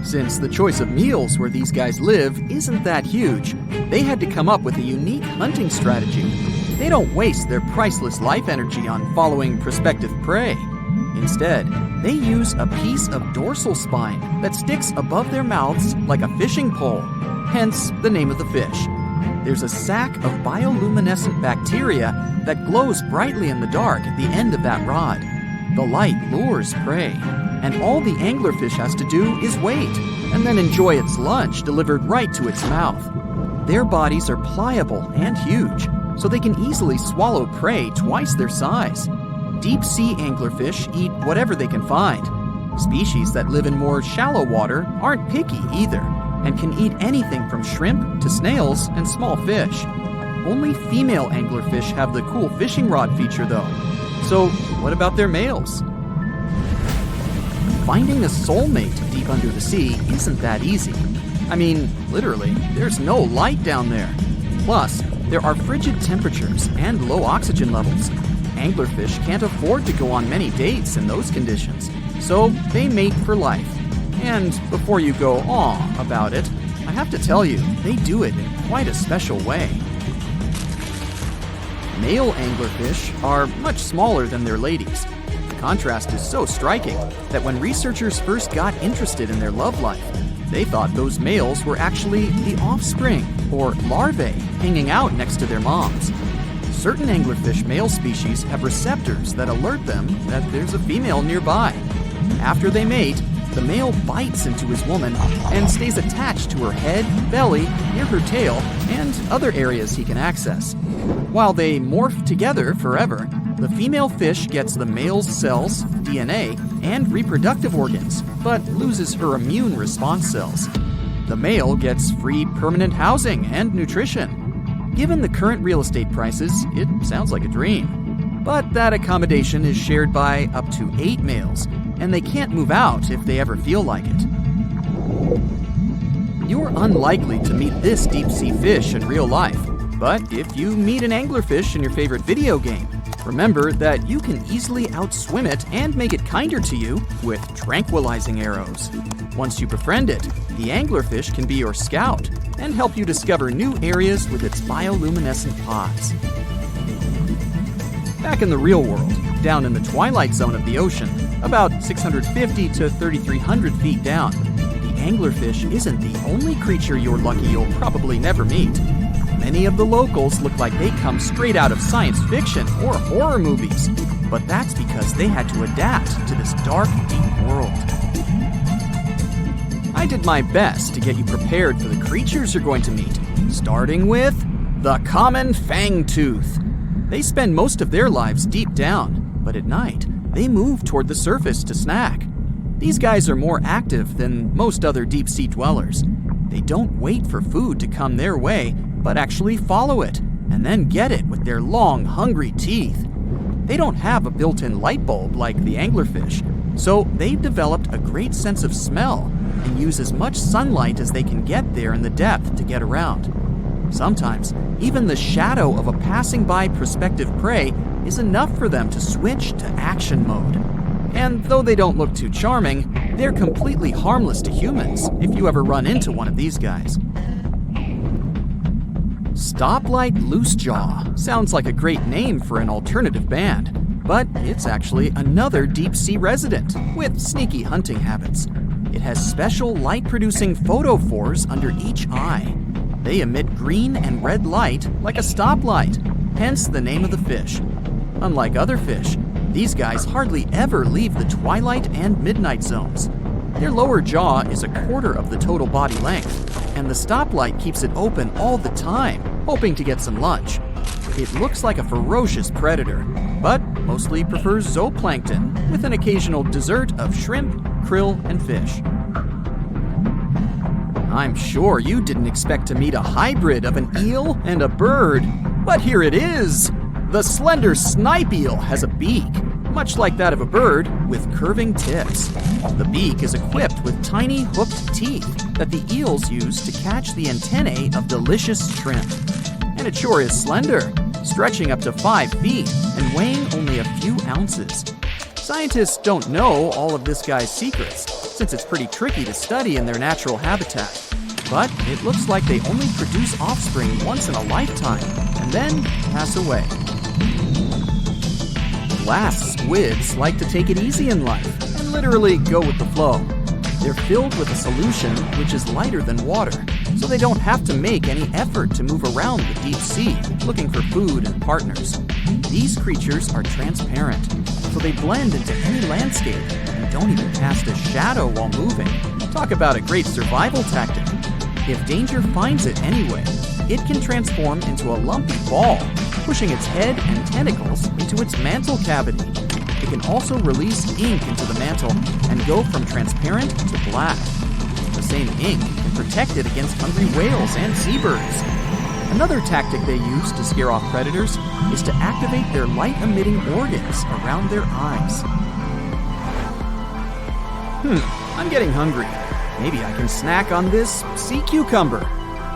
Since the choice of meals where these guys live isn't that huge, they had to come up with a unique hunting strategy. They don't waste their priceless life energy on following prospective prey. Instead, they use a piece of dorsal spine that sticks above their mouths like a fishing pole, hence the name of the fish. There's a sac of bioluminescent bacteria that glows brightly in the dark at the end of that rod. The light lures prey, and all the anglerfish has to do is wait, and then enjoy its lunch delivered right to its mouth. Their bodies are pliable and huge, so they can easily swallow prey twice their size. Deep-sea anglerfish eat whatever they can find. Species that live in more shallow water aren't picky either, and can eat anything from shrimp to snails and small fish. Only female anglerfish have the cool fishing rod feature though. So what about their males? Finding a soulmate deep under the sea isn't that easy. I mean, literally, there's no light down there. Plus, there are frigid temperatures and low oxygen levels. Anglerfish can't afford to go on many dates in those conditions, so they mate for life. And before you go aw about it, I have to tell you, they do it in quite a special way. Male anglerfish are much smaller than their ladies. The contrast is so striking that when researchers first got interested in their love life, they thought those males were actually the offspring, or larvae, hanging out next to their moms. Certain anglerfish male species have receptors that alert them that there's a female nearby. After they mate, the male bites into his woman and stays attached to her head, belly, near her tail, and other areas he can access. While they morph together forever, the female fish gets the male's cells, DNA, and reproductive organs, but loses her immune response cells. The male gets free permanent housing and nutrition. Given the current real estate prices, it sounds like a dream. But that accommodation is shared by up to 8 males, and they can't move out if they ever feel like it. You're unlikely to meet this deep-sea fish in real life, but if you meet an anglerfish in your favorite video game, remember that you can easily outswim it and make it kinder to you with tranquilizing arrows. Once you befriend it, the anglerfish can be your scout and help you discover new areas with its bioluminescent pods. Back in the real world, down in the twilight zone of the ocean, about 650 to 3,300 feet down, the anglerfish isn't the only creature you're lucky you'll probably never meet. Many of the locals look like they come straight out of science fiction or horror movies, but that's because they had to adapt to this dark, deep world. I did my best to get you prepared for the creatures you're going to meet, starting with the common fangtooth. They spend most of their lives deep down, but at night, they move toward the surface to snack. These guys are more active than most other deep-sea dwellers. They don't wait for food to come their way, but actually follow it, and then get it with their long, hungry teeth. They don't have a built-in light bulb like the anglerfish, so they've developed a great sense of smell and use as much sunlight as they can get there in the depth to get around. Sometimes, even the shadow of a passing by prospective prey is enough for them to switch to action mode. And though they don't look too charming, they're completely harmless to humans if you ever run into one of these guys. Stoplight Loosejaw sounds like a great name for an alternative band, but it's actually another deep-sea resident with sneaky hunting habits. It has special light-producing photophores under each eye. They emit green and red light like a stoplight, hence the name of the fish. Unlike other fish, these guys hardly ever leave the twilight and midnight zones. Their lower jaw is a quarter of the total body length, and the stoplight keeps it open all the time, hoping to get some lunch. It looks like a ferocious predator, but mostly prefers zooplankton with an occasional dessert of shrimp, krill, and fish. I'm sure you didn't expect to meet a hybrid of an eel and a bird, but here it is! The slender snipe eel has a beak, much like that of a bird, with curving tips. The beak is equipped with tiny hooked teeth that the eels use to catch the antennae of delicious shrimp. And it sure is slender, stretching up to 5 feet and weighing only a few ounces. Scientists don't know all of this guy's secrets, since it's pretty tricky to study in their natural habitat. But it looks like they only produce offspring once in a lifetime, and then pass away. Glass squids like to take it easy in life and literally go with the flow. They're filled with a solution which is lighter than water, so they don't have to make any effort to move around the deep sea looking for food and partners. These creatures are transparent, so they blend into any landscape and don't even cast a shadow while moving. Talk about a great survival tactic. If danger finds it anyway, it can transform into a lumpy ball, pushing its head and tentacles into its mantle cavity. It can also release ink into the mantle and go from transparent to black. The same ink can protect it against hungry whales and seabirds. Another tactic they use to scare off predators is to activate their light-emitting organs around their eyes. I'm getting hungry. Maybe I can snack on this sea cucumber.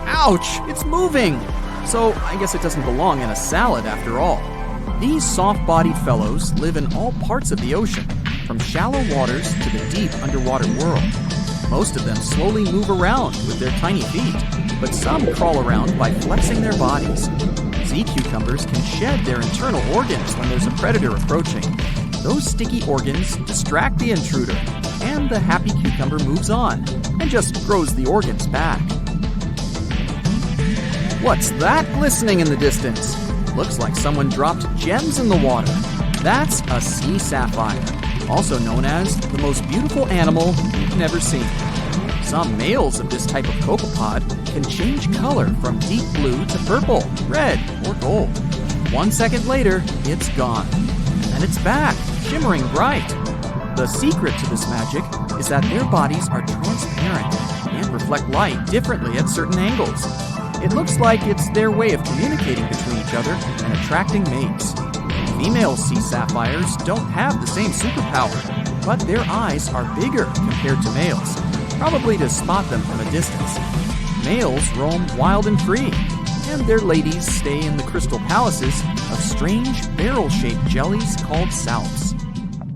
Ouch, it's moving! So I guess it doesn't belong in a salad after all. These soft-bodied fellows live in all parts of the ocean, from shallow waters to the deep underwater world. Most of them slowly move around with their tiny feet, but some crawl around by flexing their bodies. Sea cucumbers can shed their internal organs when there's a predator approaching. Those sticky organs distract the intruder, and the happy cucumber moves on and just grows the organs back. What's that glistening in the distance? Looks like someone dropped gems in the water. That's a sea sapphire, also known as the most beautiful animal you've never seen. Some males of this type of copepod can change color from deep blue to purple, red, or gold. 1 second later, it's gone. And it's back, shimmering bright. The secret to this magic is that their bodies are transparent and reflect light differently at certain angles. It looks like it's their way of communicating between each other and attracting mates. Female sea sapphires don't have the same superpower, but their eyes are bigger compared to males, probably to spot them from a distance. Males roam wild and free, and their ladies stay in the crystal palaces of strange barrel-shaped jellies called salps.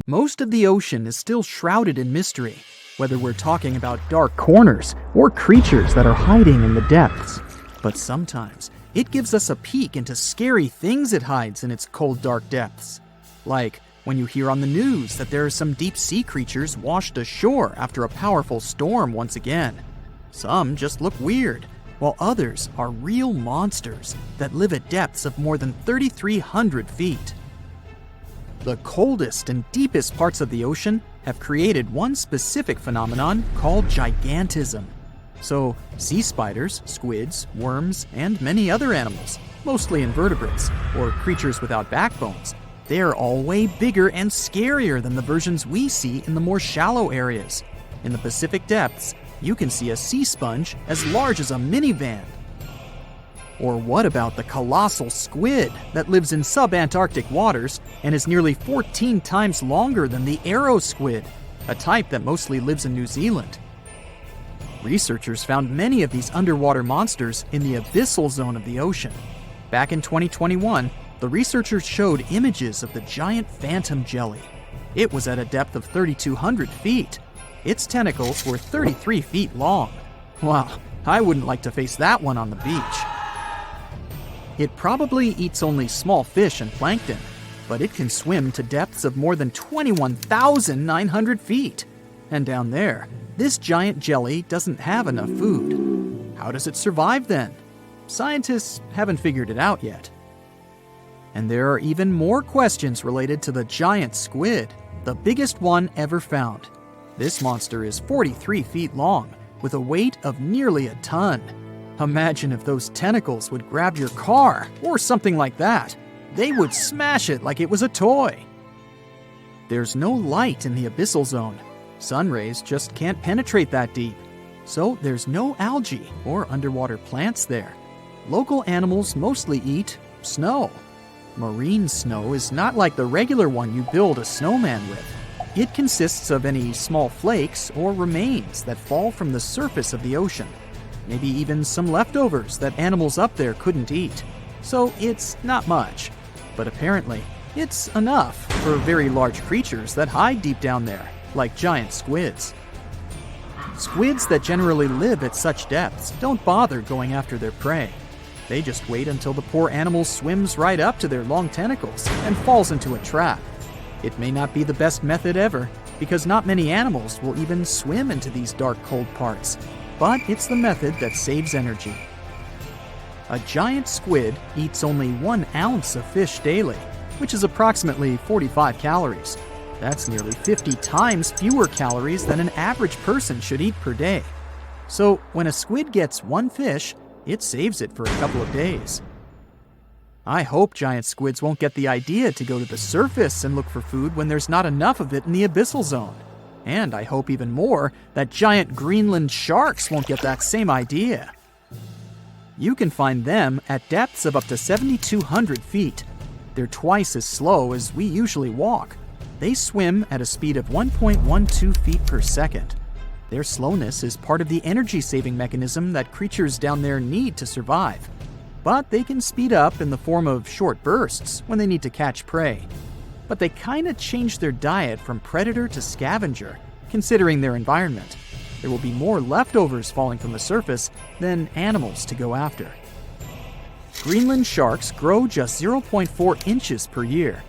Most of the ocean is still shrouded in mystery, whether we're talking about dark corners or creatures that are hiding in the depths. But sometimes it gives us a peek into scary things it hides in its cold, dark depths. Like when you hear on the news that there are some deep-sea creatures washed ashore after a powerful storm once again. Some just look weird, while others are real monsters that live at depths of more than 3,300 feet. The coldest and deepest parts of the ocean have created one specific phenomenon called gigantism. So, sea spiders, squids, worms, and many other animals, mostly invertebrates, or creatures without backbones, they're all way bigger and scarier than the versions we see in the more shallow areas. In the Pacific depths, you can see a sea sponge as large as a minivan. Or what about the colossal squid that lives in subantarctic waters and is nearly 14 times longer than the arrow squid, a type that mostly lives in New Zealand? Researchers found many of these underwater monsters in the abyssal zone of the ocean. Back in 2021, the researchers showed images of the giant phantom jelly. It was at a depth of 3,200 feet. Its tentacles were 33 feet long. Wow, I wouldn't like to face that one on the beach. It probably eats only small fish and plankton, but it can swim to depths of more than 21,900 feet. And down there, this giant jelly doesn't have enough food. How does it survive then? Scientists haven't figured it out yet. And there are even more questions related to the giant squid, the biggest one ever found. This monster is 43 feet long, with a weight of nearly a ton. Imagine if those tentacles would grab your car, or something like that. They would smash it like it was a toy. There's no light in the abyssal zone. Sun rays just can't penetrate that deep. So there's no algae or underwater plants there. Local animals mostly eat snow. Marine snow is not like the regular one you build a snowman with. It consists of any small flakes or remains that fall from the surface of the ocean. Maybe even some leftovers that animals up there couldn't eat. So it's not much. But apparently, it's enough for very large creatures that hide deep down there, like giant squids. Squids that generally live at such depths don't bother going after their prey. They just wait until the poor animal swims right up to their long tentacles and falls into a trap. It may not be the best method ever, because not many animals will even swim into these dark, cold parts. But it's the method that saves energy. A giant squid eats only 1 ounce of fish daily, which is approximately 45 calories. That's nearly 50 times fewer calories than an average person should eat per day. So when a squid gets 1 fish, it saves it for a couple of days. I hope giant squids won't get the idea to go to the surface and look for food when there's not enough of it in the abyssal zone. And I hope even more that giant Greenland sharks won't get that same idea. You can find them at depths of up to 7,200 feet. They're twice as slow as we usually walk. They swim at a speed of 1.12 feet per second. Their slowness is part of the energy-saving mechanism that creatures down there need to survive. But they can speed up in the form of short bursts when they need to catch prey. But they kinda change their diet from predator to scavenger, considering their environment. There will be more leftovers falling from the surface than animals to go after. Greenland sharks grow just 0.4 inches per year,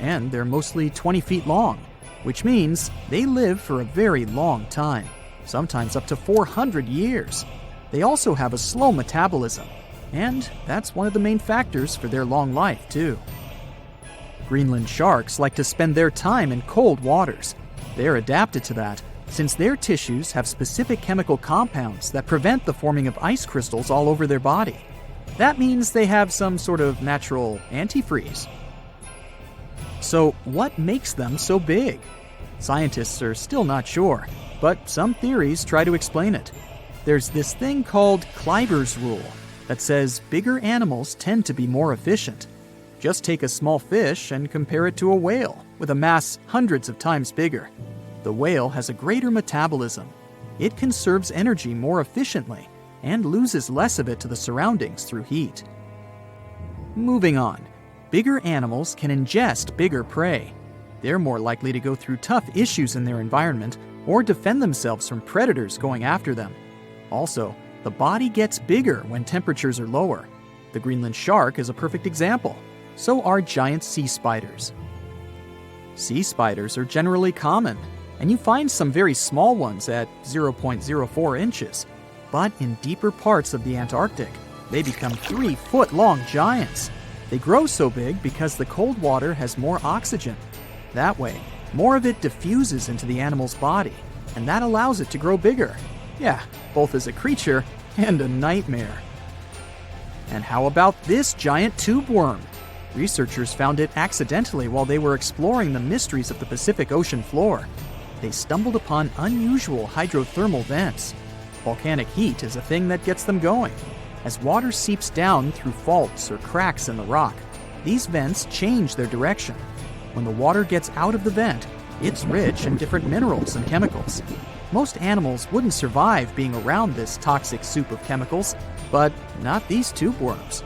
and they're mostly 20 feet long, which means they live for a very long time, sometimes up to 400 years. They also have a slow metabolism, and that's one of the main factors for their long life, too. Greenland sharks like to spend their time in cold waters. They're adapted to that, since their tissues have specific chemical compounds that prevent the forming of ice crystals all over their body. That means they have some sort of natural antifreeze. So what makes them so big? Scientists are still not sure, but some theories try to explain it. There's this thing called Kleiber's rule that says bigger animals tend to be more efficient. Just take a small fish and compare it to a whale with a mass hundreds of times bigger. The whale has a greater metabolism. It conserves energy more efficiently and loses less of it to the surroundings through heat. Moving on, bigger animals can ingest bigger prey. They're more likely to go through tough issues in their environment or defend themselves from predators going after them. Also, the body gets bigger when temperatures are lower. The Greenland shark is a perfect example. So are giant sea spiders. Sea spiders are generally common, and you find some very small ones at 0.04 inches. But in deeper parts of the Antarctic, they become 3-foot-long giants. They grow so big because the cold water has more oxygen. That way, more of it diffuses into the animal's body, and that allows it to grow bigger. Yeah, both as a creature and a nightmare. And how about this giant tube worm? Researchers found it accidentally while they were exploring the mysteries of the Pacific Ocean floor. They stumbled upon unusual hydrothermal vents. Volcanic heat is a thing that gets them going. As water seeps down through faults or cracks in the rock, these vents change their direction. When the water gets out of the vent, it's rich in different minerals and chemicals. Most animals wouldn't survive being around this toxic soup of chemicals, but not these tube worms.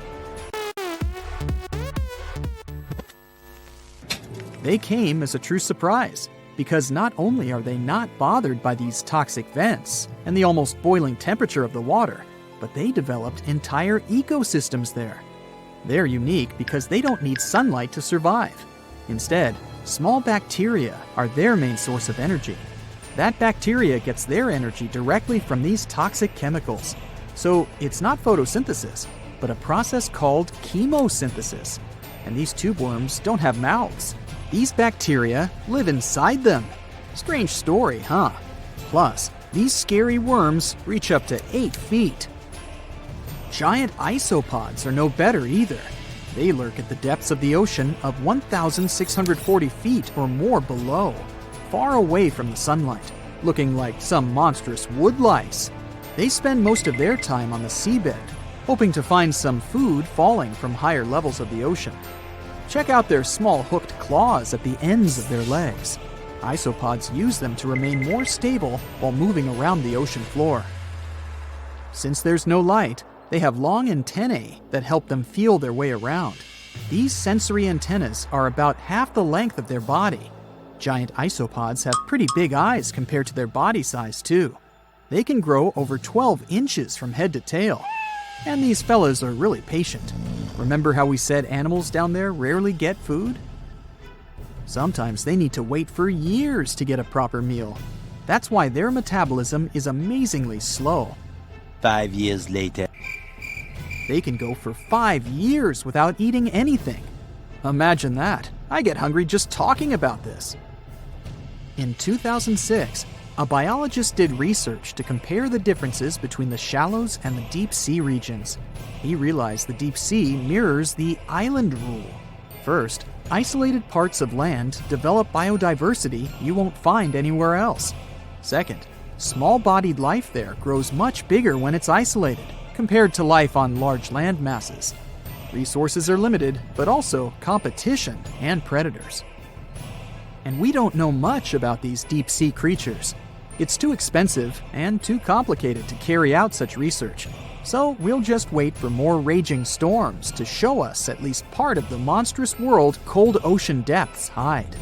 They came as a true surprise, because not only are they not bothered by these toxic vents and the almost boiling temperature of the water, but they developed entire ecosystems there. They're unique because they don't need sunlight to survive. Instead, small bacteria are their main source of energy. That bacteria gets their energy directly from these toxic chemicals. So it's not photosynthesis, but a process called chemosynthesis. And these tube worms don't have mouths. These bacteria live inside them. Strange story, huh? Plus, these scary worms reach up to 8 feet. Giant isopods are no better either. They lurk at the depths of the ocean of 1,640 feet or more below, far away from the sunlight, looking like some monstrous wood lice. They spend most of their time on the seabed, hoping to find some food falling from higher levels of the ocean. Check out their small hooked claws at the ends of their legs. Isopods use them to remain more stable while moving around the ocean floor. Since there's no light, they have long antennae that help them feel their way around. These sensory antennas are about half the length of their body. Giant isopods have pretty big eyes compared to their body size too. They can grow over 12 inches from head to tail. And these fellas are really patient. Remember how we said animals down there rarely get food? Sometimes they need to wait for years to get a proper meal. That's why their metabolism is amazingly slow. 5 years later. They can go for 5 years without eating anything. Imagine that. I get hungry just talking about this. In 2006, a biologist did research to compare the differences between the shallows and the deep sea regions. He realized the deep sea mirrors the island rule. First, isolated parts of land develop biodiversity you won't find anywhere else. Second, small-bodied life there grows much bigger when it's isolated, compared to life on large land masses. Resources are limited, but also competition and predators. And we don't know much about these deep-sea creatures. It's too expensive and too complicated to carry out such research. So we'll just wait for more raging storms to show us at least part of the monstrous world cold ocean depths hide.